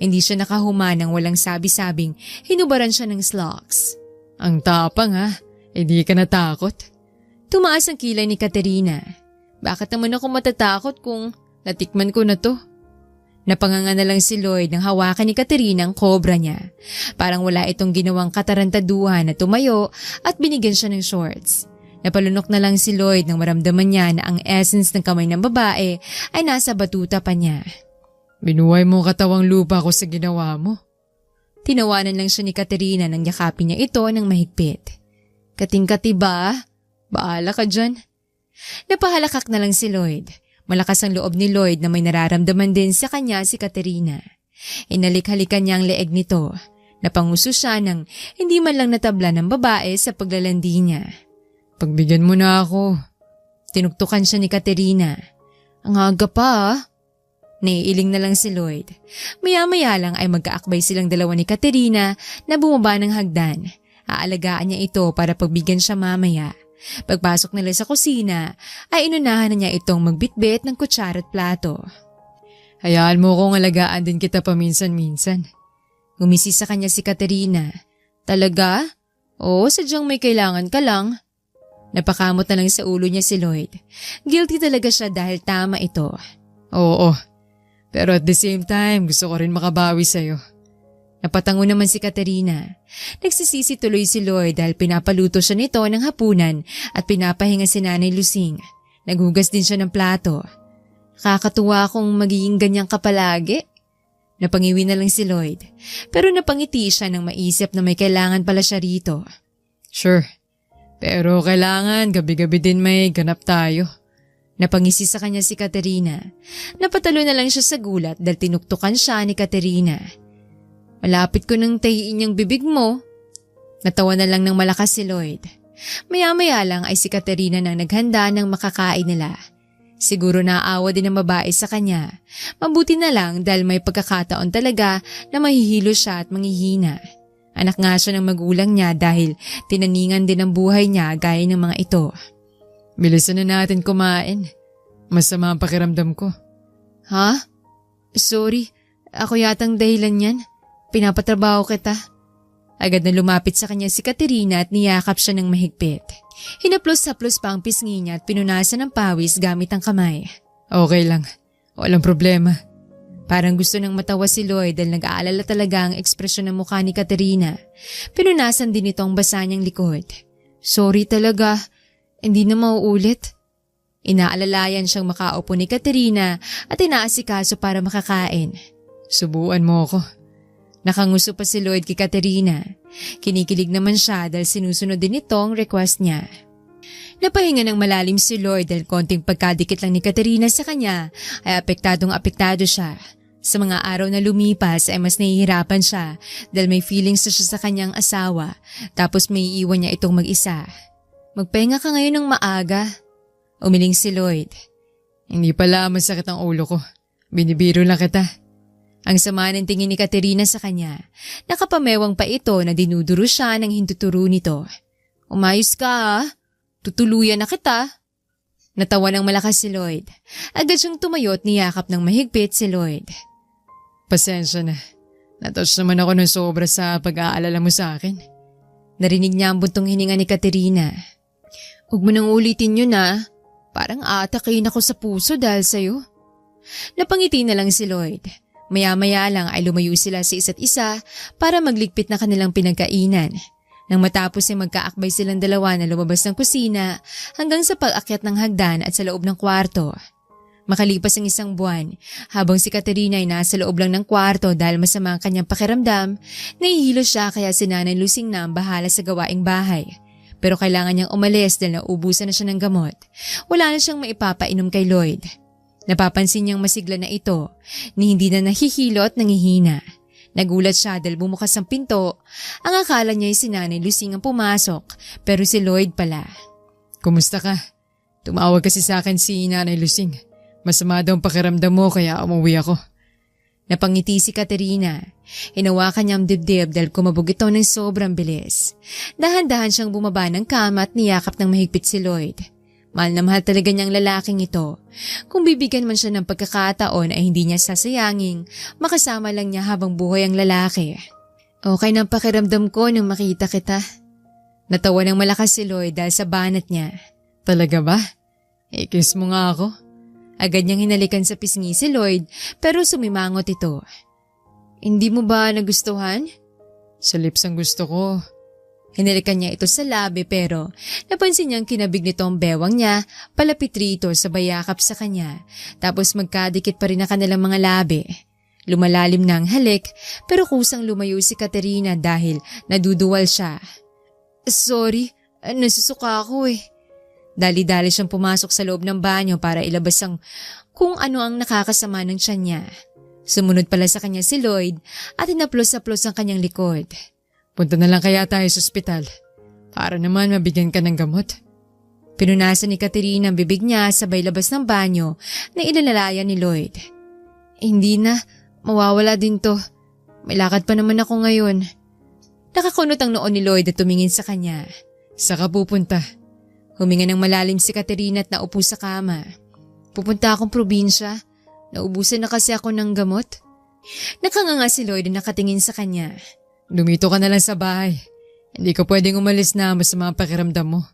Hindi siya nakahuma nang walang sabi-sabing hinubaran siya ng slacks. Ang tapang ha, hindi ka natakot. Tumaas ang kilay ni Katerina. Bakit naman ako matatakot kung natikman ko na to? Napanganga na lang si Lloyd nang hawakan ni Katerina ang kobra niya. Parang wala itong ginawang katarantaduhan na tumayo at binigyan siya ng shorts. Napalunok na lang si Lloyd nang maramdaman niya na ang essence ng kamay ng babae ay nasa batuta pa niya. Binuhay mo katawang lupa ko sa ginawa mo. Tinawanan lang siya ni Katerina nang yakapin niya ito ng mahigpit. Kating-kati ba? Baala ka dyan. Napahalakak na lang si Lloyd. Malakas ang loob ni Lloyd na may nararamdaman din sa kanya si Katerina. Inalik-halikan niya ang leeg nito. Napanguso siya nang hindi man lang natabla ng babae sa paglalandi niya. Pagbigyan mo na ako. Tinuktukan siya ni Katerina. Ang aga pa ah. Naiiling na lang si Lloyd. Maya-maya lang ay magkaakbay silang dalawa ni Katerina na bumaba ng hagdan. Aalagaan niya ito para pagbigyan siya mamaya. Pagpasok nila sa kusina ay inunahan na niya itong magbitbit ng kutsara at plato. Hayaan mo kong alagaan din kita paminsan-minsan. Ngumisi sa kanya si Katerina. Talaga? Oo, sadyang may kailangan ka lang. Napakamot na lang sa ulo niya si Lloyd. Guilty talaga siya dahil tama ito. Oo, pero at the same time gusto ko rin makabawi sa'yo. Napatango naman si Katerina. Nagsisisi tuloy si Lloyd dahil pinapaluto siya nito ng hapunan at pinapahinga si Nanay Lusing. Naghugas din siya ng plato. Kakatuwa kung magiging ganyan ka palagi. Napangiwi na lang si Lloyd. Pero napangiti siya nang maisip na may kailangan pala siya rito. Sure, pero kailangan gabi-gabi din may ganap tayo. Napangisi sa kanya si Katerina. Napatalo na lang siya sa gulat dahil tinuktukan siya ni Katerina. Malapit ko nang tahiin yung bibig mo. Natawa na lang ng malakas si Lloyd. Maya-maya lang ay si Katerina nang naghanda ng makakain nila. Siguro naawa din ang babae sa kanya. Mabuti na lang dahil may pagkakataon talaga na mahihilo siya at manghihina. Anak nga siya ng magulang niya dahil tinaningan din ang buhay niya gaya ng mga ito. Bilisan na natin kumain. Masama ang pakiramdam ko. Ha? Sorry, ako yatang dahilan yan. Pinapatrabaho kita. Agad na lumapit sa kanya si Katerina at niyakap siya ng mahigpit. Hinaplos-haplos pa ang pisngi niya at pinunasan ng pawis gamit ang kamay. Okay lang. Walang problema. Parang gusto nang matawa si Lloyd dahil nag-aalala talaga ang ekspresyon ng mukha ni Katerina. Pinunasan din ito ang basa niyang likod. Sorry talaga, hindi na mauulit. Inaalalayan siyang makaupo ni Katerina at inaasikaso para makakain. Subuan mo ako. Nakanguso pa si Lloyd kay Katerina. Kinikilig naman siya dahil sinusunod din ito ang request niya. Napahinga ng malalim si Lloyd dahil konting pagkadikit lang ni Katerina sa kanya ay apektado siya. Sa mga araw na lumipas ay mas nahihirapan siya dahil may feelings na siya sa kanyang asawa tapos may iiwan niya itong mag-isa. Magpahinga ka ngayon ng maaga. Umiling si Lloyd. Hindi pala masakit ang ulo ko. Binibiro lang kita. Ang sama ng tingin ni Katerina sa kanya. Nakapamewang pa ito na dinuduro siya ng hintuturo nito. Umayos ka ha? Tutuluyan na kita. Natawa ng malakas si Lloyd. Agad siyang tumayo at niyakap ng mahigpit si Lloyd. Pasensya na. Natouch naman ako ng sobra sa pag-aalala mo sa akin. Narinig niya ang buntong hininga ni Katerina. Huwag mo nang ulitin yun ha. Parang aatakin ako sa puso dahil sa'yo. Napangiti na lang si Lloyd. Maya-maya lang ay lumayo sila sa isa't isa para magligpit na kanilang pinagkainan. Nang matapos ay magkaakbay silang dalawa na lumabas ng kusina hanggang sa pag-akyat ng hagdan at sa loob ng kwarto. Makalipas ang isang buwan, habang si Katerina ay nasa loob lang ng kwarto dahil masama ang kanyang pakiramdam, nahihilo siya kaya si Nanay Lusing na ang bahala sa gawaing bahay. Pero kailangan niyang umalis dahil naubusan na siya ng gamot. Wala na siyang maipapainom kay Lloyd. Napapansin niyang masigla na ito, ni hindi na nahihilo at nangihina. Nagulat siya dahil bumukas ang pinto. Ang akala niya ay si Nanay Lusing ang pumasok, pero si Lloyd pala. Kumusta ka? Tumawag kasi sa akin si Nanay Lusing. Masama daw ang pakiramdam mo kaya umuwi ako. Napangiti si Katerina. Hinawakan niya ang dibdib dahil kumabog ito ng sobrang bilis. Dahan-dahan siyang bumaba ng kama at niyakap ng mahigpit si Lloyd. Mahal na mahal talaga niyang lalaking ito. Kung bibigyan man siya ng pagkakataon ay hindi niya sasayanging makasama lang niya habang buhay ang lalaki. Okay ng pakiramdam ko nang makita kita. Natawa ng malakas si Lloyd dahil sa banat niya. Talaga ba? I-kiss mo nga ako. Agad niyang hinalikan sa pisngi si Lloyd pero sumimangot ito. Hindi mo ba nagustuhan? Sa lips ang gusto ko. Hinalikan niya ito sa labi pero napansin niyang kinabig nito ang bewang niya palapit rito sa bayakap sa kanya tapos magkadikit pa rin ang kanilang mga labi. Lumalalim na ang halik pero kusang lumayo si Katerina dahil naduduwal siya. Sorry, nasusuka ako eh. Dali-dali siyang pumasok sa loob ng banyo para ilabas ang kung ano ang nakakasama ng tiyan niya. Sumunod pala sa kanya si Lloyd at hinaplos-haplos ang kanyang likod. Punta na lang kaya tayo sa ospital. Para naman mabigyan ka ng gamot. Pinunasan ni Katerina ang bibig niya sabay labas ng banyo na ilalalayan ni Lloyd. Hindi na, mawawala din to. May lakad pa naman ako ngayon. Nakakunot ang noon ni Lloyd at tumingin sa kanya. Saka pupunta. Huminga ng malalim si Katerina at naupo sa kama. Pupunta akong probinsya. Naubusan na kasi ako ng gamot. Nakanganga si Lloyd na nakatingin sa kanya. Lumito ka na lang sa bahay. Hindi ka pwedeng umalis na masama ang pakiramdam mo.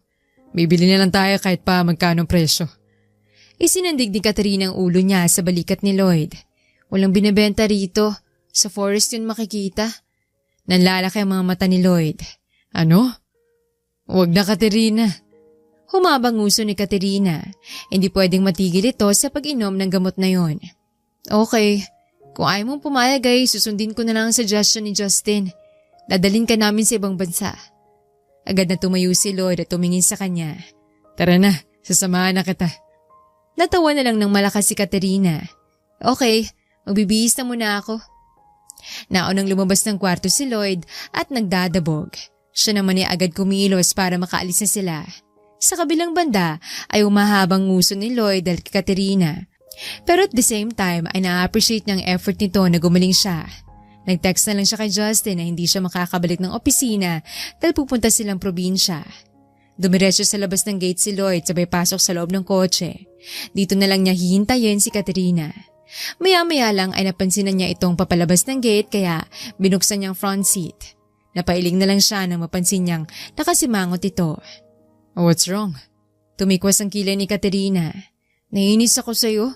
Bibili na lang tayo kahit pa magkano presyo. Isinandig ni Katerina ang ulo niya sa balikat ni Lloyd. Walang binibenta rito. Sa forest yun makikita. Nanlalaki ang mga mata ni Lloyd. Ano? Huwag na, Katerina. Humabang nguso ni Katerina. Hindi pwedeng matigil ito sa pag-inom ng gamot na yon. Okay, kung ayaw mong pumayag ay susundin ko na lang ang suggestion ni Justin. Dadalhin ka namin sa ibang bansa. Agad na tumayo si Lloyd at tumingin sa kanya. Tara na, sasamahan na kita. Natawa na lang ng malakas si Katerina. Okay, magbibihis na muna ako. Naunang lumabas ng kwarto si Lloyd at nagdadabog. Siya naman ay agad kumilos para makaalis na sila. Sa kabilang banda ay umahabang nguso ni Lloyd dahil kay Katerina. Pero at the same time ay na-appreciate niyang effort nito na gumaling siya. Nag-text na lang siya kay Justin na hindi siya makakabalik ng opisina dahil pupunta silang probinsya. Dumiretso sa labas ng gate si Lloyd sabay pasok sa loob ng kotse. Dito na lang niya hihintayin si Katerina. Maya-maya lang ay napansin na niya itong papalabas ng gate kaya binuksan niyang front seat. Napailing na lang siya nang mapansin niyang nakasimangot ito. What's wrong? Tumikwas ang kilay ni Katerina. Naiinis ako sa'yo.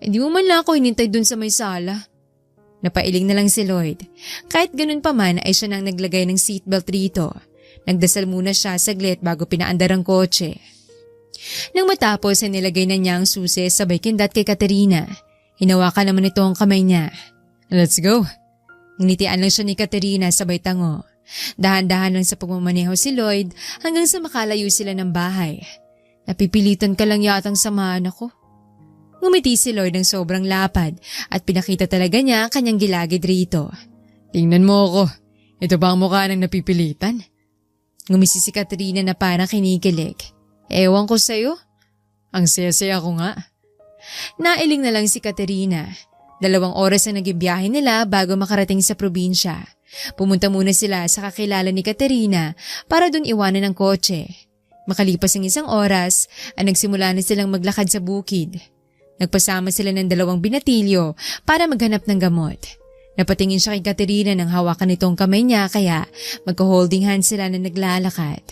Hindi mo man lang ako hinintay dun sa may sala. Napailing na lang si Lloyd. Kahit ganun pa man ay siya nang naglagay ng seatbelt rito. Nagdasal muna siya saglit bago pinaandar ang kotse. Nang matapos ay nilagay na niya ang susi sabay kindat kay Katerina. Hinawakan naman ito ang kamay niya. Let's go. Nginitian lang siya ni Katerina sabay tango. Dahan-dahan lang sa pagmamaneho si Lloyd hanggang sa makalayo sila ng bahay. Napipilitan ka lang yatang samahan ako. Ngumiti si Lloyd ng sobrang lapad at pinakita talaga niya ang kanyang gilagid rito. Tingnan mo ako. Ito ba ang mukha ng napipilitan? Ngumisi si Katerina na parang kinikilig. Ewan ko sa'yo. Ang saya-saya ko nga. Nailing na lang si Katerina. 2 oras ang naging biyahe nila bago makarating sa probinsya. Pumunta muna sila sa kakilala ni Katerina para dun iwanan ang kotse. Makalipas ang 1 oras, ay nagsimula na silang maglakad sa bukid. Nagpasama sila ng 2 binatilyo para maghanap ng gamot. Napatingin siya kay Katerina nang hawakan nitong kamay niya kaya magka-holding hands sila na naglalakad.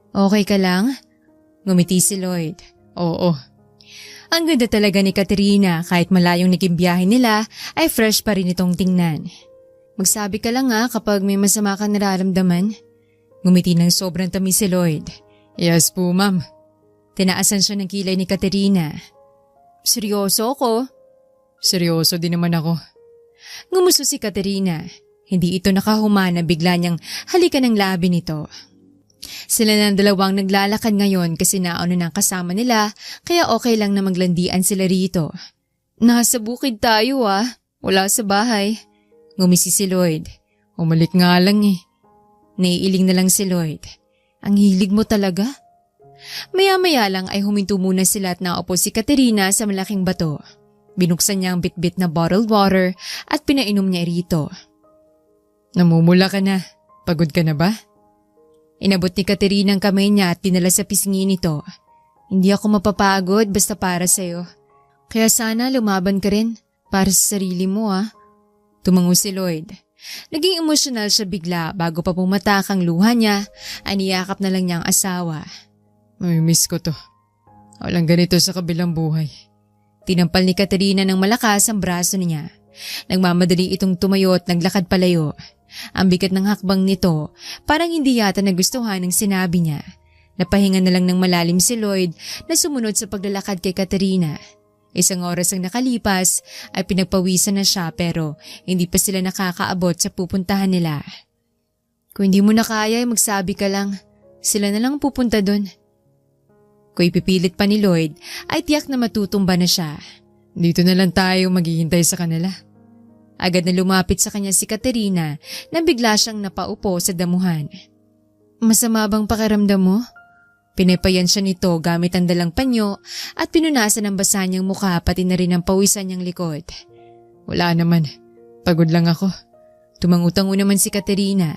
Okay ka lang? Ngumiti si Lloyd. Oo. Ang ganda talaga ni Katerina kahit malayong naging biyahe nila ay fresh pa rin itong tingnan. Magsabi ka lang kapag may masama ka nararamdaman. Ngumiti ng sobrang tamis si Lloyd. Yes po ma'am. Tinaasan siya ng kilay ni Katerina. Seryoso ako? Seryoso din naman ako. Ngumusto si Katerina. Hindi ito nakahumana bigla niyang halikan ng labi nito. Sila ng 2 naglalakad ngayon kasi nauna ng kasama nila kaya okay lang na maglandian sila rito. Nasa bukid tayo wala sa bahay. Ngumisi si Lloyd. Umalik nga lang Naiiling na lang si Lloyd. Ang hilig mo talaga? Maya-maya lang ay huminto muna sila at naupo si Katerina sa malaking bato. Binuksan niya ang bitbit na bottled water at pinainom niya rito. Namumula ka na. Pagod ka na ba? Inabot ni Katerina ang kamay niya at dinala sa pisngi nito. Hindi ako mapapagod basta para sa'yo. Kaya sana lumaban ka rin para sa sarili mo Tumango si Lloyd. Naging emosyonal siya bigla bago pa pumatak ang luha niya ay niyakap na lang niya ang asawa. Mamimiss ko to. Walang ganito sa kabilang buhay. Tinampal ni Katerina ng malakas ang braso niya. Nagmamadali itong tumayo at naglakad palayo. Ang bigat ng hakbang nito parang hindi yata nagustuhan ng sinabi niya. Napahinga na lang ng malalim si Lloyd na sumunod sa paglalakad kay Katerina. 1 oras ang nakalipas ay pinagpawisan na siya pero hindi pa sila nakakaabot sa pupuntahan nila. Kung hindi mo na kaya ay magsabi ka lang. Sila na lang pupunta doon. Kung ipipilit pa ni Lloyd ay tiyak na matutumba na siya. Dito na lang tayo maghihintay sa kanila. Agad na lumapit sa kanya si Katerina na bigla siyang napaupo sa damuhan. Masama bang pakiramdam mo? Pinapayan siya nito gamit ang dalang panyo at pinunasan ang basa niyang mukha pati na rin ang pawisan niyang likod. Wala naman. Pagod lang ako. Tumangutango naman si Katerina.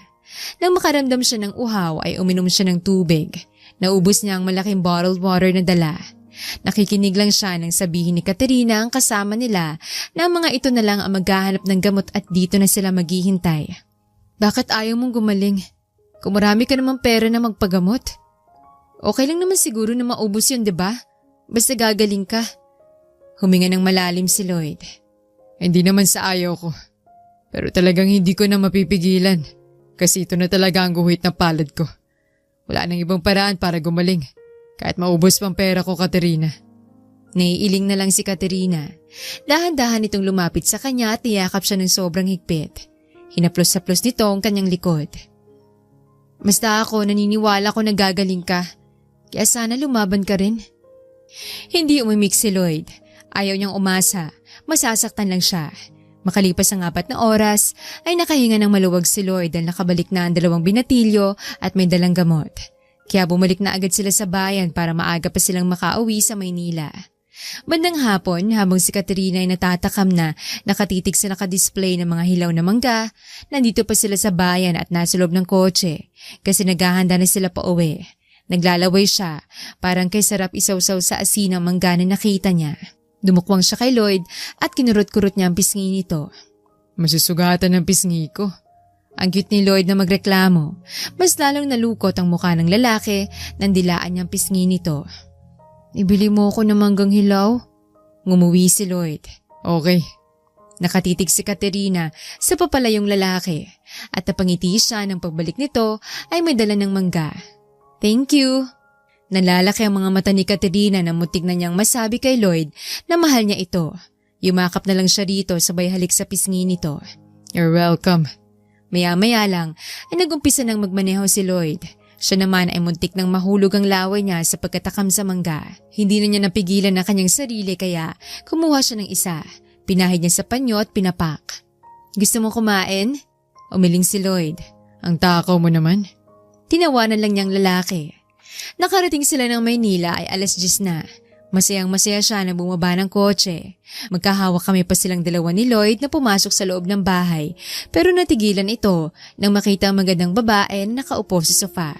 Nang makaramdam siya ng uhaw ay uminom siya ng tubig. Naubos niya ang malaking bottled water na dala. Nakikinig lang siya nang sabihin ni Katerina ang kasama nila na mga ito na lang ang maghahanap ng gamot at dito na sila maghihintay. Bakit ayaw mong gumaling? Kung marami ka namang pera na magpagamot. Okay lang naman siguro na maubos yun, diba? Basta gagaling ka. Huminga ng malalim si Lloyd. Hindi naman sa ayaw ko. Pero talagang hindi ko na mapipigilan. Kasi ito na talaga ang guhit na palad ko. Wala nang ibang paraan para gumaling. Kahit maubos pang pera ko, Katerina. Naiiling na lang si Katerina. Dahan-dahan itong lumapit sa kanya at niyakap siya ng sobrang higpit. Hinaplos-saplos nito ang kanyang likod. Basta ako naniniwala ko na gagaling ka. Kaya sana lumaban ka rin. Hindi umimik si Lloyd. Ayaw niyang umasa. Masasaktan lang siya. Makalipas ang 4 na oras ay nakahinga ng maluwag si Lloyd dahil nakabalik na ang 2 binatilyo at may dalang gamot. Kaya bumalik na agad sila sa bayan para maaga pa silang makauwi sa Maynila. Bandang hapon habang si Katerina ay natatakam na nakatitig sa nakadisplay ng mga hilaw na mangga, nandito pa sila sa bayan at nasa loob ng kotse kasi naghahanda na sila pa uwi. Naglalaway siya, parang kay sarap isawsaw sa asin ang mangga na nakita niya. Dumukwang siya kay Lloyd at kinurot-kurot niya ang pisngi nito. Masusugatan ang pisngi ko. Ang cute ni Lloyd na magreklamo. Mas lalong nalukot ang mukha ng lalaki nang dilaan niyang pisngi nito. Ibili mo ako ng manggang hilaw? Ngumuwi si Lloyd. Okay. Nakatitig si Katerina sa papalayong lalaki at napangiti siya ng pagbalik nito ay may dala ng mangga. Thank you. Nalalaki ang mga mata ni Katerina na mutik na niyang masabi kay Lloyd na mahal niya ito. Yumakap na lang siya rito sabay halik sa pisngi nito. You're welcome. Maya-maya lang ay nagumpisa ng magmaneho si Lloyd. Siya naman ay muntik ng mahulog ang laway niya sa pagkatakam sa mangga. Hindi na niya napigilan ang kanyang sarili kaya kumuha siya ng isa. Pinahid niya sa panyo at pinapak. Gusto mo kumain? Umiling si Lloyd. Ang takaw mo naman. Tinawanan lang niyang lalaki. Nakarating sila ng Maynila ay alas 10 na. Masayang-masaya siya na bumaba ng kotse. Magkahawak kami pa silang dalawa ni Lloyd na pumasok sa loob ng bahay pero natigilan ito nang makita ang magandang babae na nakaupo sa sofa.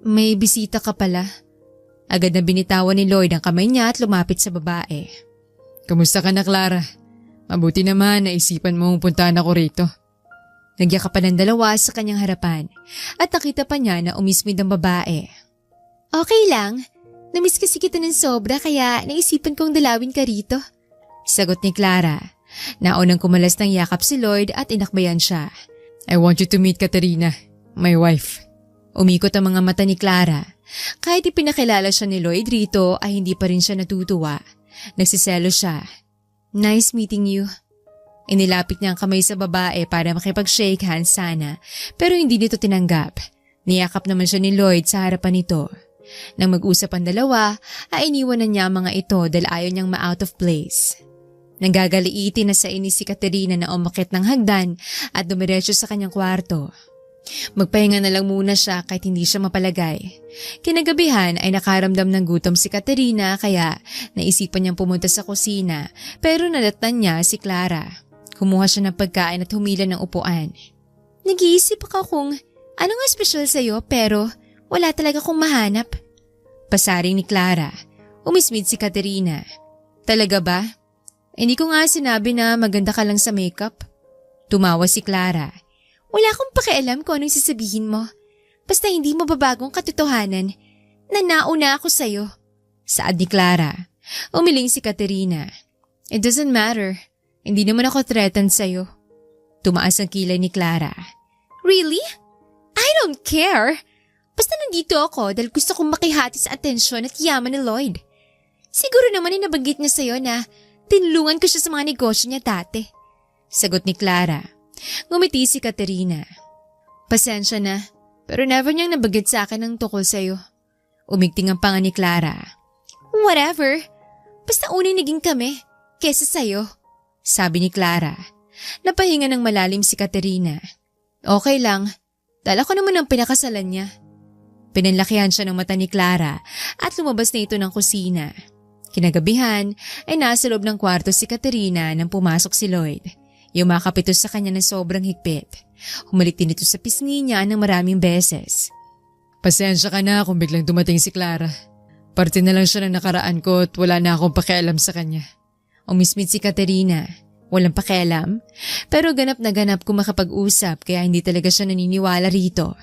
May bisita ka pala. Agad na binitawan ni Lloyd ang kamay niya at lumapit sa babae. Kamusta ka na, Clara? Mabuti naman naisipan mong puntahan ako rito. Nagyakapan ng dalawa sa kanyang harapan at nakita pa niya na umismid ang babae. Okay lang. Namiss kasi kita ng sobra kaya naisipan kong dalawin ka rito. Sagot ni Clara. Naunang kumalas ng yakap si Lloyd at inakbayan siya. I want you to meet Katerina, my wife. Umikot ang mga mata ni Clara. Kahit ipinakilala siya ni Lloyd rito ay hindi pa rin siya natutuwa. Nagsiselo siya. Nice meeting you. Inilapit niya ang kamay sa babae para makipag-shake hands sana pero hindi nito tinanggap. Niyakap naman siya ni Lloyd sa harapan nito. Nang mag-usap ang dalawa ay iniwanan niya ang mga ito dahil ayaw niyang ma-out of place. Nanggagaliitin na sa inis si Katerina na umakyat ng hagdan at dumiretso sa kanyang kwarto. Magpahinga na lang muna siya kahit hindi siya mapalagay. Kinagabihan ay nakaramdam ng gutom si Katerina kaya naisipan niyang pumunta sa kusina pero nadatnan niya si Clara. Kumuha siya ng pagkain at humila ng upuan. Nag-iisip ako kung ano nga special sa'yo pero wala talaga kong mahanap. Pasaring ni Clara. Umismid si Katerina. Talaga ba? Hindi ko nga sinabi na maganda ka lang sa makeup. Tumawa si Clara. Wala akong pakialam kung anong sasabihin mo. Basta hindi mo babagong katotohanan na nauna ako sa'yo. Saad ni Clara. Umiling si Katerina. It doesn't matter. Hindi naman ako threatened sa'yo. Tumaas ang kilay ni Clara. Really? I don't care. Basta nandito ako dahil gusto kong makihati sa atensyon at yaman ni Lloyd. Siguro naman ay nabanggit niya sa'yo na tinulungan ko siya sa mga negosyo niya dati. Sagot ni Clara. Ngumiti si Katerina. Pasensya na, pero never niyang nabanggit sa akin ang tukol sa'yo. Umigting ang panga ni Clara. Whatever. Basta unang naging kami, kesa sa'yo. Sabi ni Clara. Napahinga ng malalim si Katerina. Okay lang, dala ko naman ang pinakasalan niya. Pinanlakihan siya ng mata ni Clara at lumabas na ito ng kusina. Kinagabihan ay nasa loob ng kwarto si Katerina nang pumasok si Lloyd. Yumakap ito sa kanya ng sobrang higpit. Humalik din ito sa pisngi niya ng maraming beses. Pasensya ka na kung biglang dumating si Clara. Parte na lang siya ng nakaraan ko at wala na akong pakialam sa kanya. Umismid si Katerina. Walang pakialam? Pero ganap na ganap kung makapag-usap kaya hindi talaga siya naniniwala rito.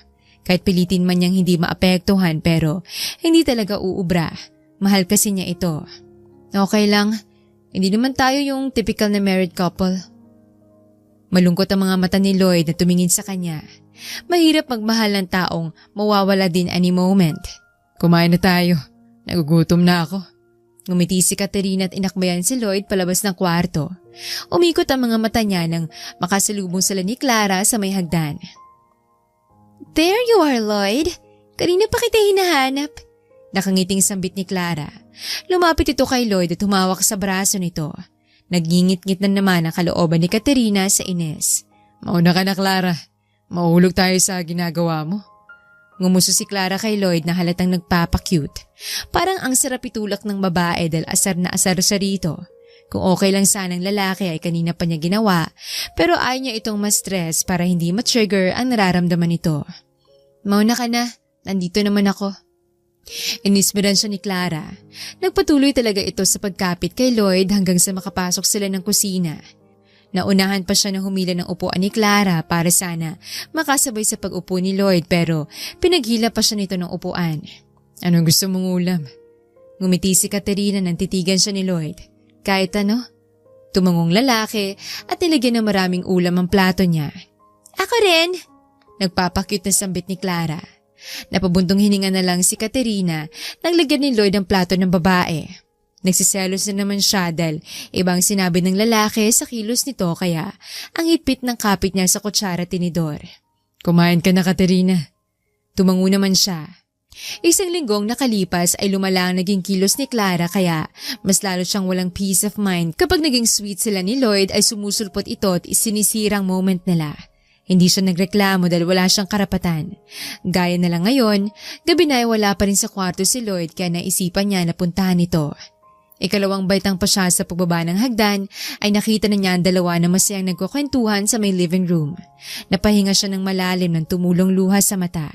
Kahit pilitin man niyang hindi maapektuhan pero hindi talaga uubra. Mahal kasi niya ito. Okay lang. Hindi naman tayo yung typical na married couple. Malungkot ang mga mata ni Lloyd na tumingin sa kanya. Mahirap magmahal ng taong mawawala din any moment. Kumain na tayo. Nagugutom na ako. Ngumiti si Katerina at inakbayan si Lloyd palabas ng kwarto. Umikot ang mga mata niya nang makasalubong sila ni Clara sa may hagdan. There you are, Lloyd. Kanina pa kita hinahanap. Nakangiting sambit ni Clara. Lumapit ito kay Lloyd at humawak sa braso nito. Nagngingit-ngit na naman ang kalooban ni Katerina sa inis. Mauna ka na, Clara. Mahulog tayo sa ginagawa mo. Ngumuso si Clara kay Lloyd na halatang nagpapakute. Parang ang sarap itulak ng babae dahil asar na asar siya rito. Kung okay lang sanang lalaki ay kanina pa niya ginawa, pero ayaw niya itong ma-stress para hindi ma-trigger ang nararamdaman nito. Mauna ka na, nandito naman ako. Inismeran siya ni Clara. Nagpatuloy talaga ito sa pagkapit kay Lloyd hanggang sa makapasok sila ng kusina. Naunahan pa siya na humila ng upuan ni Clara para sana makasabay sa pag-upo ni Lloyd pero pinaghila pa siya nito ng upuan. Anong gusto mong ulam? Ngumiti si Katerina nang titigan siya ni Lloyd. Kahit ano? Tumangong lalaki at nilagyan ng maraming ulam ang plato niya. Ako rin! Nagpapakyut na sambit ni Clara. Napabuntong hininga na lang si Katerina nang lagyan ni Lloyd ang plato ng babae. Nagsiselos na naman siya dahil ibang sinabi ng lalaki sa kilos nito kaya ang hipit ng kapit niya sa kutsara tinidor. Kumain ka na, Katerina. Tumango naman siya. Isang linggong nakalipas ay lumala ang naging kilos ni Clara kaya mas lalo siyang walang peace of mind kapag naging sweet sila ni Lloyd ay sumusulpot ito at isinisirang moment nila. Hindi siya nagreklamo dahil wala siyang karapatan. Gaya na lang ngayon, gabi na ay wala pa rin sa kwarto si Lloyd kaya naisipan niya na puntahan ito. Ikalawang baitang pa siya sa pagbaba ng hagdan ay nakita na niya ang dalawa na masayang nagkukwentuhan sa may living room. Napahinga siya ng malalim ng tumulong luha sa mata.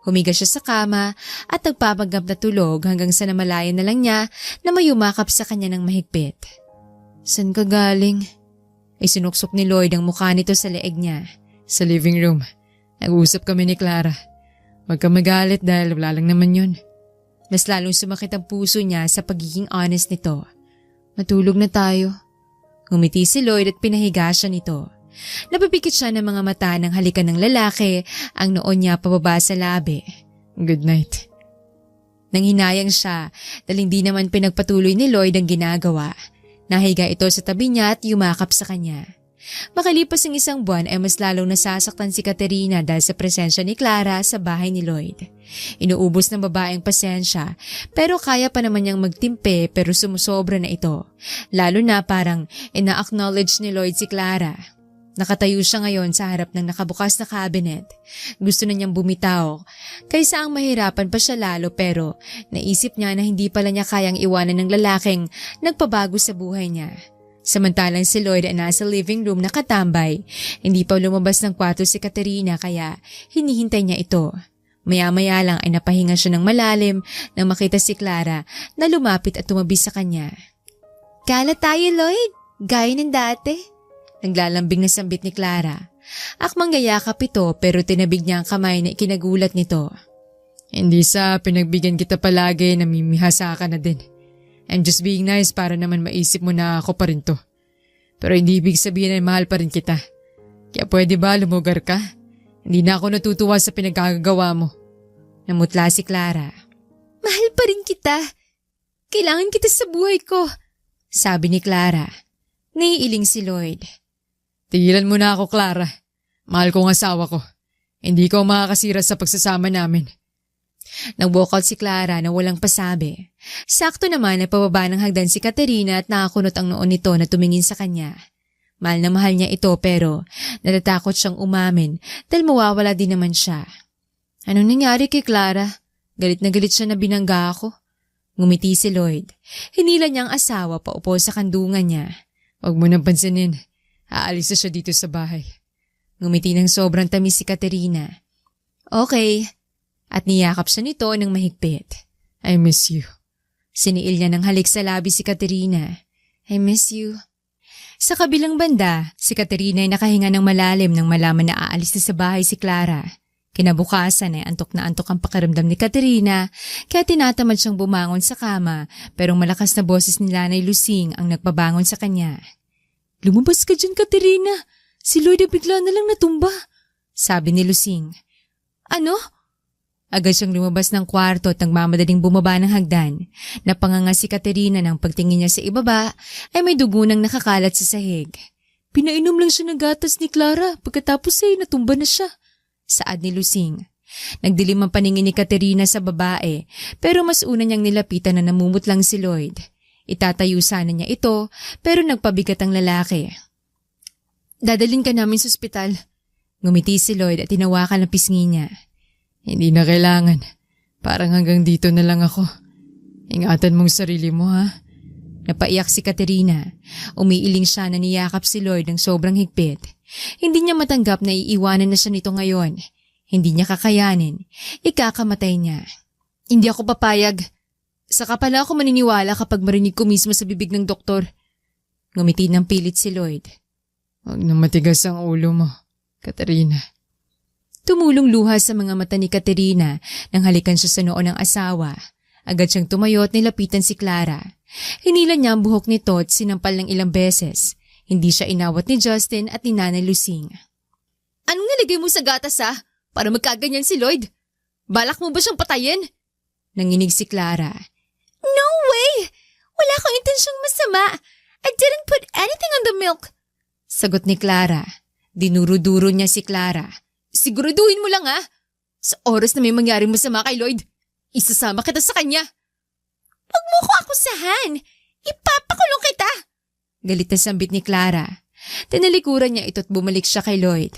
Humiga siya sa kama at nagpapanggap na tulog hanggang sa namalayan na lang niya na may umakap sa kanya ng mahigpit. San ka galing? Isinuksok ni Lloyd ang mukha nito sa leeg niya. Sa living room. Nag-uusap kami ni Clara. Huwag ka magalit dahil wala lang naman yun. Mas lalong sumakit ang puso niya sa pagiging honest nito. Matulog na tayo. Ngumiti si Lloyd at pinahiga siya nito. Napapikit siya ng mga mata ng halikan ng lalaki, ang noon niya pababa sa labi. Good night. Nang hinayang siya dahil hindi naman pinagpatuloy ni Lloyd ang ginagawa. Nahiga ito sa tabi niya at yumakap sa kanya. Makalipas ang isang buwan ay mas lalong nasasaktan si Katerina dahil sa presensya ni Clara sa bahay ni Lloyd. Inuubos ng babaeng pasensya pero kaya pa naman niyang magtimpe pero sumusobra na ito. Lalo na parang ina-acknowledge ni Lloyd si Clara. Nakatayo siya ngayon sa harap ng nakabukas na cabinet. Gusto na niyang bumitaw kaysa ang mahirapan pa siya lalo pero naisip niya na hindi pala niya kayang iwanan ng lalaking nagpabago sa buhay niya. Samantalang si Lloyd ay nasa living room nakatambay, hindi pa lumabas ng kwarto si Katerina kaya hinihintay niya ito. Maya-maya lang ay napahinga siya ng malalim nang makita si Clara na lumapit at tumabi sa kanya. Kala tayo, Lloyd, gaya ng dati. Naglalambing na sambit ni Clara. Akmang gayakap ito pero tinabig niya ang kamay na ikinagulat nito. Hindi sa pinagbigyan kita palagi, namimihasa ka na din. I'm just being nice para naman maisip mo na ako pa rin to. Pero hindi ibig sabihin ay mahal pa rin kita. Kaya pwede ba lumugar ka? Hindi na ako natutuwa sa pinagkagagawa mo. Namutla si Clara. Mahal pa rin kita. Kailangan kita sa buhay ko, sabi ni Clara. Naiiling si Lloyd. Tigilan mo na ako, Clara. Mahal ko ang asawa ko. Hindi ko makakasira sa pagsasama namin. Nag-walk out si Clara na walang pasabi. Sakto naman na pababa ng hagdan si Katerina at nakakunot ang noon nito na tumingin sa kanya. Mahal na mahal niya ito pero natatakot siyang umamin dahil mawawala din naman siya. Anong nangyari kay Clara? Galit na galit siya na binangga ako. Ngumiti si Lloyd. Hinila niya ang asawa paupo sa kandungan niya. Huwag mo nang pansinin. Aalis na siya dito sa bahay. Ngumiti ng sobrang tamis si Katerina. Okay. At niyakap siya nito ng mahigpit. I miss you. Siniil niya ng halik sa labi si Katerina. I miss you. Sa kabilang banda, si Katerina ay nakahinga ng malalim nang malaman na aalis na sa bahay si Clara. Kinabukasan ay antok na antok ang pakiramdam ni Katerina kaya tinatamad siyang bumangon sa kama pero malakas na boses ni Nanay Lusing ang nagpabangon sa kanya. Lumabas ka dyan, Katerina. Si Lloyd ay bigla na lang natumba, sabi ni Lusing. Ano? Agad siyang lumabas ng kwarto at nagmamadaling bumaba ng hagdan. Napanganga si Katerina nang pagtingin niya sa ibaba ay may dugo nang nakakalat sa sahig. Pinainom lang siya ng gatas ni Clara pagkatapos ay natumba na siya, saad ni Lusing. Nagdilim ang paningin ni Katerina sa babae pero mas una niyang nilapitan na namumutlang si Lloyd. Itatayo sana niya ito pero nagpabigat ang lalaki. Dadalhin ka namin sa ospital. Ngumiti si Lloyd at tinawakan ang pisngi niya. Hindi na kailangan. Parang hanggang dito na lang ako. Ingatan mong sarili mo, ha? Napaiyak si Katerina. Umiiling siya na niyakap si Lloyd ng sobrang higpit. Hindi niya matanggap na iiwanan na siya nito ngayon. Hindi niya kakayanin. Ikakamatay niya. Hindi ako papayag. Saka pala ako maniniwala kapag marinig ko mismo sa bibig ng doktor. Ngumiti ng pilit si Lloyd. Huwag na matigas ang ulo mo, Katerina. Tumulong luha sa mga mata ni Katerina nang halikan siya sa noo ng asawa. Agad siyang tumayo at nilapitan si Clara. Hinila niya ang buhok nito at sinampal ng ilang beses. Hindi siya inawat ni Justin at ni Nanay Lucing. Anong nilagay mo sa gatas para magkaganyan si Lloyd? Balak mo ba siyang patayin? Nanginig si Clara. No way! Wala akong intensyong masama. I didn't put anything on the milk. Sagot ni Clara. Dinuro-duro niya si Clara. Siguraduhin mo lang Sa oras na may mangyari masama kay Lloyd, isasama kita sa kanya. Huwag mo ko akusahan. Ipapakulong kita. Galit na sambit ni Clara. Tinalikuran niya ito at bumalik siya kay Lloyd.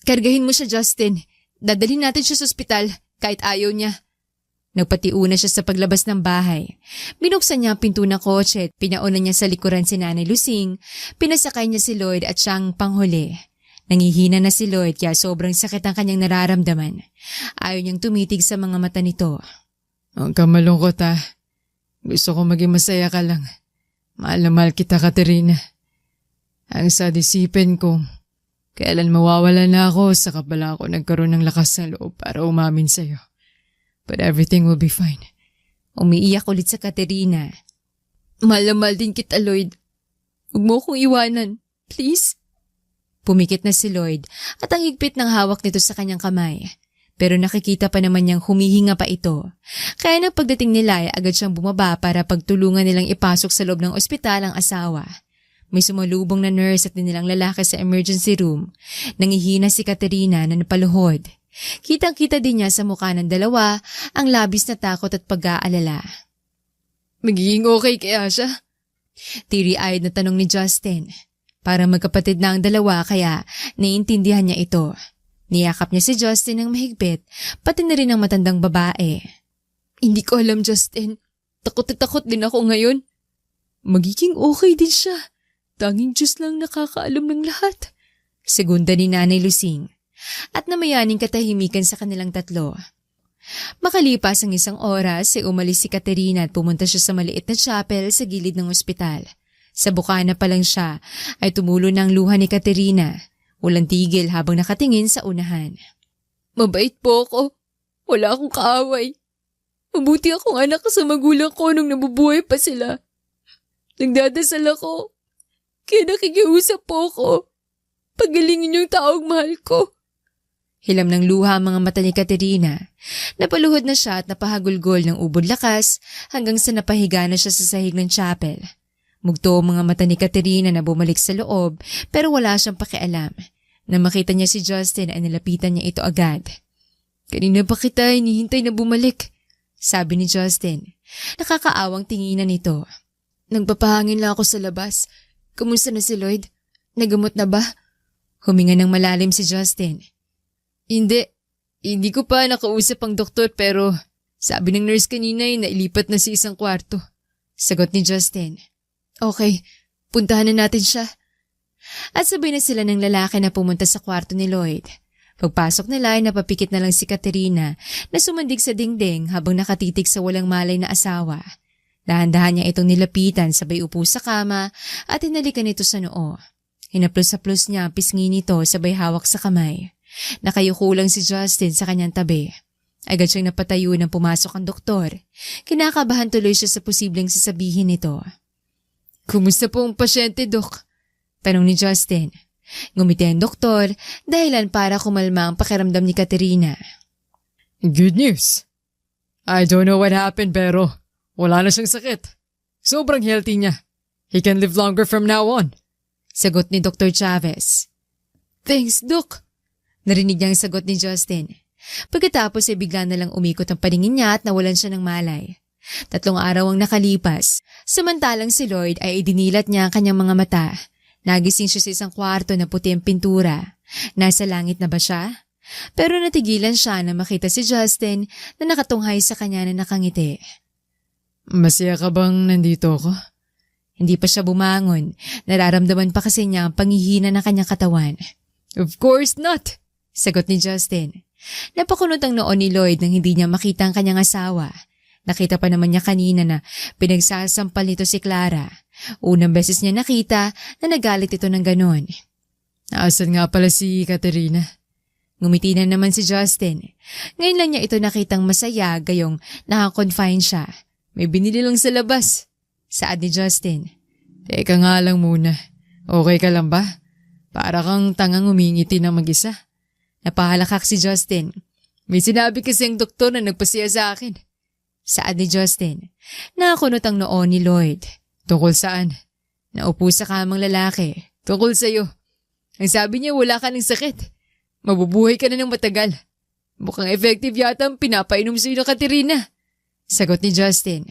Kargahin mo siya, Justin. Dadalhin natin siya sa ospital kahit ayaw niya. Nagpatiuna siya sa paglabas ng bahay. Binuksan niya ang pinto ng kotse at pinauna niya sa likuran si Nanay Lucing. Pinasakay niya si Lloyd at siyang panghuli. Nangihina na si Lloyd kaya sobrang sakit ang kanyang nararamdaman. Ayaw niyang tumitig sa mga mata nito. Huwag ka malungkot Gusto ko maging masaya ka lang. Mahal na mahal kita, Katerina. Ang sad isipin ko, kailan mawawala na ako, saka pala ako nagkaroon ng lakas ng loob para umamin sa'yo. But everything will be fine. Umiiyak ulit sa Katerina. Mahal na mahal din kita, Lloyd. Huwag mo akong iwanan. Please? Pumikit na si Lloyd at ang higpit ng hawak nito sa kanyang kamay. Pero nakikita pa naman niyang humihinga pa ito. Kaya nang pagdating nila ay agad siyang bumaba para pagtulungan nilang ipasok sa loob ng ospital ang asawa. May sumalubong na nurse at nilang lalaki sa emergency room. Nangihina si Katerina na napaluhod. Kitang-kita din niya sa mukha ng dalawa ang labis na takot at pag-aalala. Magiging okay kaya siya? Teary-eyed na tanong ni Justin. Para magkapatid na ang dalawa kaya naiintindihan niya ito. Niyakap niya si Justin ng mahigpit, pati na rin ang matandang babae. Hindi ko alam, Justin. Takot na takot din ako ngayon. Magiging okay din siya. Tanging Diyos lang nakakaalam ng lahat. Segunda ni Nanay Lucing. At namayaning katahimikan sa kanilang tatlo. Makalipas ang isang oras ay umalis si Katerina at pumunta siya sa maliit na chapel sa gilid ng ospital. Sa bukana pa lang siya ay tumulo na ang luha ni Katerina. Walang tigil habang nakatingin sa unahan. Mabait po ako. Wala akong kaaway. Mabuti akong anak sa magulang ko nung nabubuhay pa sila. Nagdadasal ako. Kaya nakikiusap po ako. Pagalingin yung taong mahal ko. Hilam ng luha ang mga mata ni Katerina. Napaluhod na siya at napahagulgol ng ubod lakas hanggang sa napahiga na siya sa sahig ng chapel. Mugto ang mga mata ni Katerina na bumalik sa loob pero wala siyang pakialam. Nang makita niya si Justin ay nilapitan niya ito agad. Kanina pa kita hinihintay na bumalik, sabi ni Justin. Nakakaawang tinginan nito. Nagpapahangin lang ako sa labas. Kamusta na si Lloyd? Nagamot na ba? Huminga ng malalim si Justin. Hindi ko pa nakausap ang doktor pero sabi ng nurse kanina ay nailipat na sa isang kwarto. Sagot ni Justin. Okay, puntahan na natin siya. At sabay na sila ng lalaki na pumunta sa kwarto ni Lloyd. Pagpasok nila ay napapikit na lang si Katerina na sumandig sa dingding habang nakatitig sa walang malay na asawa. Dahan-dahan niya itong nilapitan sabay upo sa kama at hinalikan ito sa noo. Hinaplos-haplos niya ang pisngi nito sabay hawak sa kamay. Nakayuko lang si Justin sa kanyang tabi. Agad siyang napatayo nang pumasok ang doktor. Kinakabahan tuloy siya sa posibleng sasabihin nito. Kumusta po ang pasyente, Dok? Tanong ni Justin. Ngumiti ang doktor dahilan para kumalma ang pakiramdam ni Katerina. Good news. I don't know what happened pero wala na siyang sakit. Sobrang healthy niya. He can live longer from now on. Sagot ni Dr. Chavez. Thanks, Doc. Narinig niya ang sagot ni Justin. Pagkatapos ay bigla na lang umikot ang paningin niya at nawalan siya ng malay. 3 araw ang nakalipas, samantalang si Lloyd ay idinilat niya ang kanyang mga mata. Nagising siya sa isang kwarto na puti ang pintura. Nasa langit na ba siya? Pero natigilan siya na makita si Justin na nakatunghay sa kanya na nakangiti. Masaya ka bang nandito ako? Hindi pa siya bumangon. Nararamdaman pa kasi niya ang panghihina ng kanyang katawan. Of course not, sagot ni Justin. Napakunot ang noon ni Lloyd nang hindi niya makita ang kanyang asawa. Nakita pa naman niya kanina na pinagsasampal nito si Clara. Unang beses niya nakita na nagalit ito ng ganon. Naasan nga pala si Katerina? Ngumiti na naman si Justin. Ngayon lang niya ito nakitang masaya gayong nakakonfine siya. May binili lang sa labas. Saad ni Justin. Teka nga lang muna. Okay ka lang ba? Para kang tangang umingiti ng mag-isa. Napahalakak si Justin. May sinabi kasi ang doktor na nagpasiya sa akin. Saad ni Justin. Nakakunot ang noo ni Lloyd. Tungkol saan? Naupo sa kamang lalaki. Tungkol sa'yo. Ang sabi niya wala ka ng sakit. Mabubuhay ka na ng matagal. Mukhang effective yata ang pinapainom sa'yo ng Katerina. Sagot ni Justin.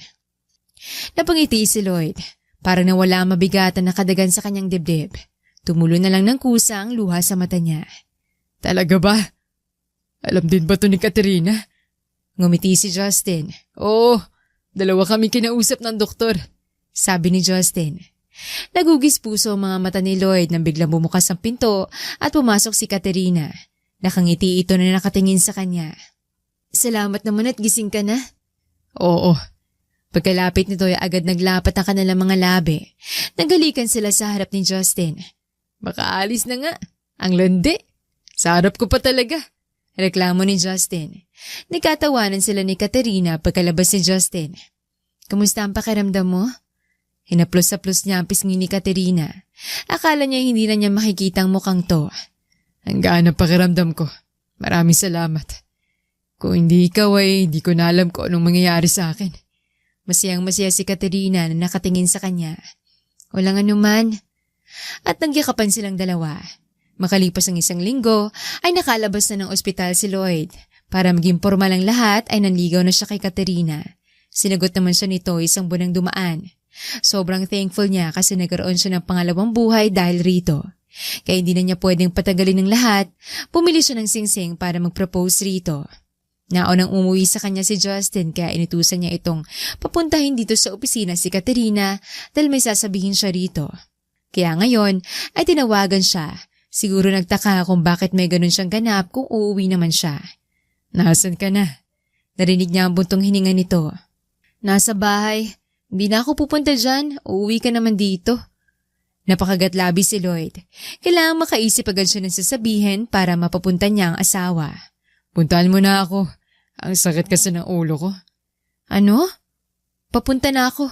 Napangiti si Lloyd. Parang nawala ang mabigat na nakadagan sa kanyang dibdib. Tumulo na lang ng kusa ang luha sa mata niya. Talaga ba? Alam din ba to ni Katerina? Ngumiti si Justin. Oo, dalawa kami kinausap ng doktor. Sabi ni Justin. Nagugis puso ang mga mata ni Lloyd nang biglang bumukas ang pinto at pumasok si Katerina. Nakangiti ito na nakatingin sa kanya. Salamat naman at gising ka na. Oo. Pagkalapit nito ay agad naglapat ang kanilang mga labi. Naghalikan sila sa harap ni Justin. Makaalis na nga. Ang landi. Sa harap ko pa talaga. Reklamo ni Justin. Nagkatawanan sila ni Katerina pagkalabas ni Justin. Kamusta ang pakiramdam mo? Hinaplos-saplos niya ang pisngi ni Katerina. Akala niya hindi na niya makikita ang mukhang to. Ang gaan ang pakiramdam ko. Maraming salamat. Kung hindi ikaw ay hindi ko na alam kung anong mangyayari sa akin. Masayang-masaya si Katerina na nakatingin sa kanya. Walang anuman. At nagyakapan silang dalawa. Makalipas ang 1 linggo ay nakalabas na ng ospital si Lloyd. Para maging formal ang lahat ay nanligaw na siya kay Katerina. Sinagot naman siya nito 1 buwan ang dumaan. Sobrang thankful niya kasi nagkaroon siya ng pangalawang buhay dahil rito. Kaya hindi na niya pwedeng patagalin ng lahat, pumili siya ng singsing para mag-propose rito. Naunang umuwi sa kanya si Justin kaya inutusan niya itong papuntahin dito sa opisina si Katerina dahil may sasabihin siya rito. Kaya ngayon ay tinawagan siya. Siguro nagtaka kung bakit may ganun siyang ganap kung uuwi naman siya. Nasaan ka na? Narinig niya ang buntong hininga nito. Nasa bahay. Hindi na ako pupunta dyan. Uuwi ka naman dito. Napakagatlabi si Lloyd. Kailangan makaisip agad siya ng sasabihin para mapapunta niya ang asawa. Puntahan mo na ako. Ang sakit kasi ng ulo ko. Ano? Papunta na ako.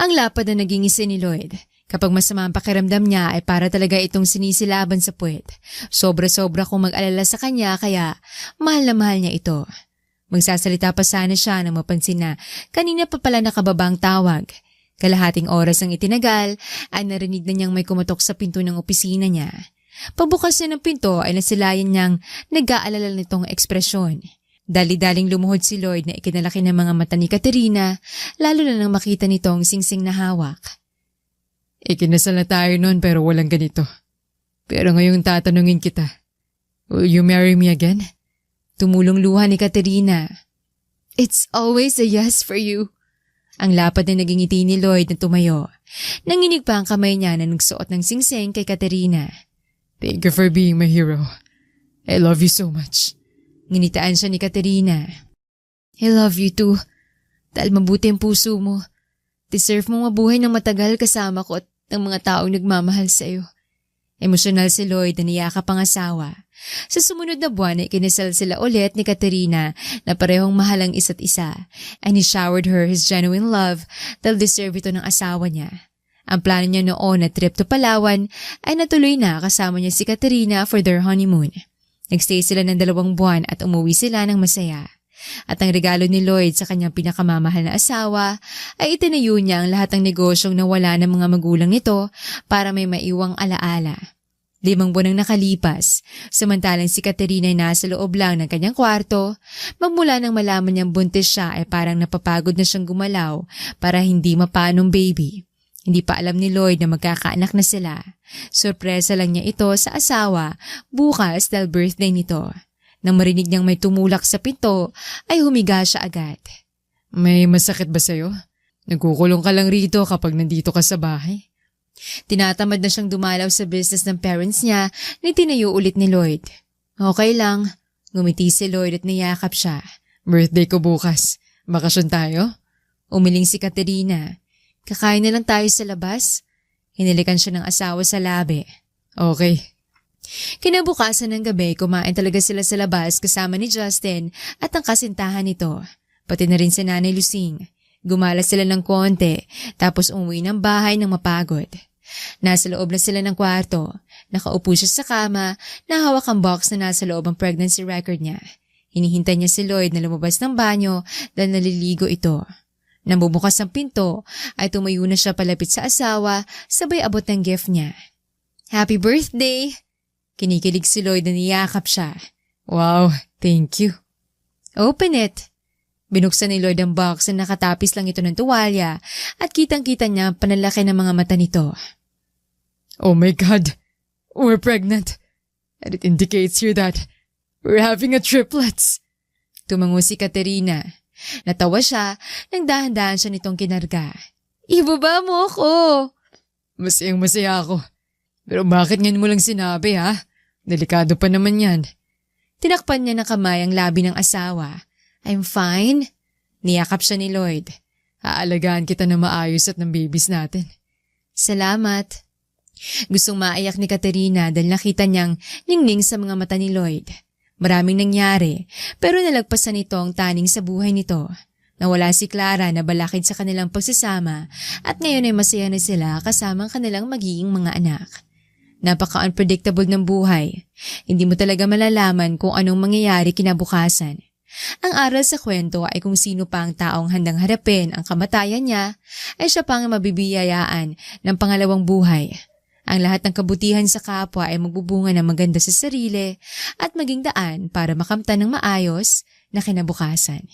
Ang lapad na naging isa ni Lloyd. Kapag masama ang pakiramdam niya ay para talaga itong sinisilaban sa puwet. Sobra-sobra kung mag-alala sa kanya kaya mahal na mahal niya ito. Magsasalita pa sana siya nang mapansin na kanina pa pala nakababa ang tawag. Kalahating oras ang itinagal ay narinig na niyang may kumatok sa pinto ng opisina niya. Pagbukas niya ng pinto ay nasilayan niyang nag-aalala nitong ekspresyon. Dali-daling lumuhod si Lloyd na ikinalaki ng mga mata ni Katerina lalo na nang makita nitong singsing na hawak. Ikinasal na tayo noon pero walang ganito. Pero ngayong tatanungin kita, will you marry me again? Tumulong luha ni Katerina. It's always a yes for you. Ang lapad na naging ngiti ni Lloyd na tumayo. Nanginig pa ang kamay niya na nagsuot ng singsing kay Katerina. Thank you for being my hero. I love you so much. Nginitaan siya ni Katerina. I love you too. Dahil mabuti ang puso mo. Deserve mong mabuhay ng matagal kasama ko at ng mga taong nagmamahal sa iyo. Emosyonal si Lloyd na niyakap ang asawa. Sa sumunod na buwan ay kinasal sila ulit ni Katerina na parehong mahal ang isa't isa and he showered her his genuine love dahil deserve ito ng asawa niya. Ang plano niya noon na trip to Palawan ay natuloy na kasama niya si Katerina for their honeymoon. Nagstay sila ng 2 buwan at umuwi sila ng masaya. At ang regalo ni Lloyd sa kanyang pinakamamahal na asawa ay itinayo niya ang lahat ng negosyong nawala ng mga magulang nito para may maiwang alaala. 5 buwan ang nakalipas, samantalang si Katerina ay nasa loob lang ng kanyang kwarto, magmula nang malaman niyang buntis siya ay parang napapagod na siyang gumalaw para hindi mapanong baby. Hindi pa alam ni Lloyd na magkakaanak na sila. Sorpresa lang niya ito sa asawa bukas dahil birthday nito. Nang marinig niyang may tumulak sa pinto, ay humiga siya agad. May masakit ba sa'yo? Nagkukulong ka lang rito kapag nandito ka sa bahay. Tinatamad na siyang dumalaw sa business ng parents niya na tinayo ulit ni Lloyd. Okay lang. Ngumiti si Lloyd at niyakap siya. Birthday ko bukas. Bakasyon tayo? Umiling si Katerina. Kakain na lang tayo sa labas. Hinilikan siya ng asawa sa labi. Okay. Kinabukasan ng gabi, kumain talaga sila sa labas kasama ni Justin at ang kasintahan nito. Pati na rin si Nanay Lucing. Gumala sila ng konti tapos umuwi ng bahay ng mapagod. Nasa loob na sila ng kwarto. Nakaupo siya sa kama, nahawak ang box na nasa loob ang pregnancy record niya. Hinihintay niya si Lloyd na lumabas ng banyo dahil naliligo ito. Nang bumukas ang pinto, ay tumayo na siya palapit sa asawa, sabay abot ng gift niya. Happy birthday! Kinikilig si Lloyd na niyakap siya. Wow, thank you. Open it! Binuksan ni Lloyd ang box na nakatapis lang ito ng tuwalya at kitang-kita niya ang panlalaki ng mga mata nito. Oh my God, we're pregnant. And it indicates here that we're having a triplets. Tumango si Katerina. Natawa siya nang dahan-dahan siya nitong kinarga. Ibaba mo ako! Masayang-masaya ako. Pero bakit ngayon mo lang sinabi ha? Delikado pa naman yan. Tinakpan niya ng kamay ang labi ng asawa. I'm fine. Niyakap siya ni Lloyd. Aalagaan kita na maayos at ng babies natin. Salamat. Gustong maiyak ni Katerina dahil nakita niyang ningning sa mga mata ni Lloyd. Maraming nangyari pero nalagpasan nito ang taning sa buhay nito. Nawala si Clara na balakid sa kanilang pagsasama at ngayon ay masaya na sila kasama ang kanilang magiging mga anak. Napaka-unpredictable ng buhay. Hindi mo talaga malalaman kung anong mangyayari kinabukasan. Ang aral sa kwento ay kung sino pa ang taong handang harapin ang kamatayan niya ay siya pa ang mabibiyayaan ng pangalawang buhay. Ang lahat ng kabutihan sa kapwa ay magbubunga ng maganda sa sarili at maging daan para makamtan ng maayos na kinabukasan.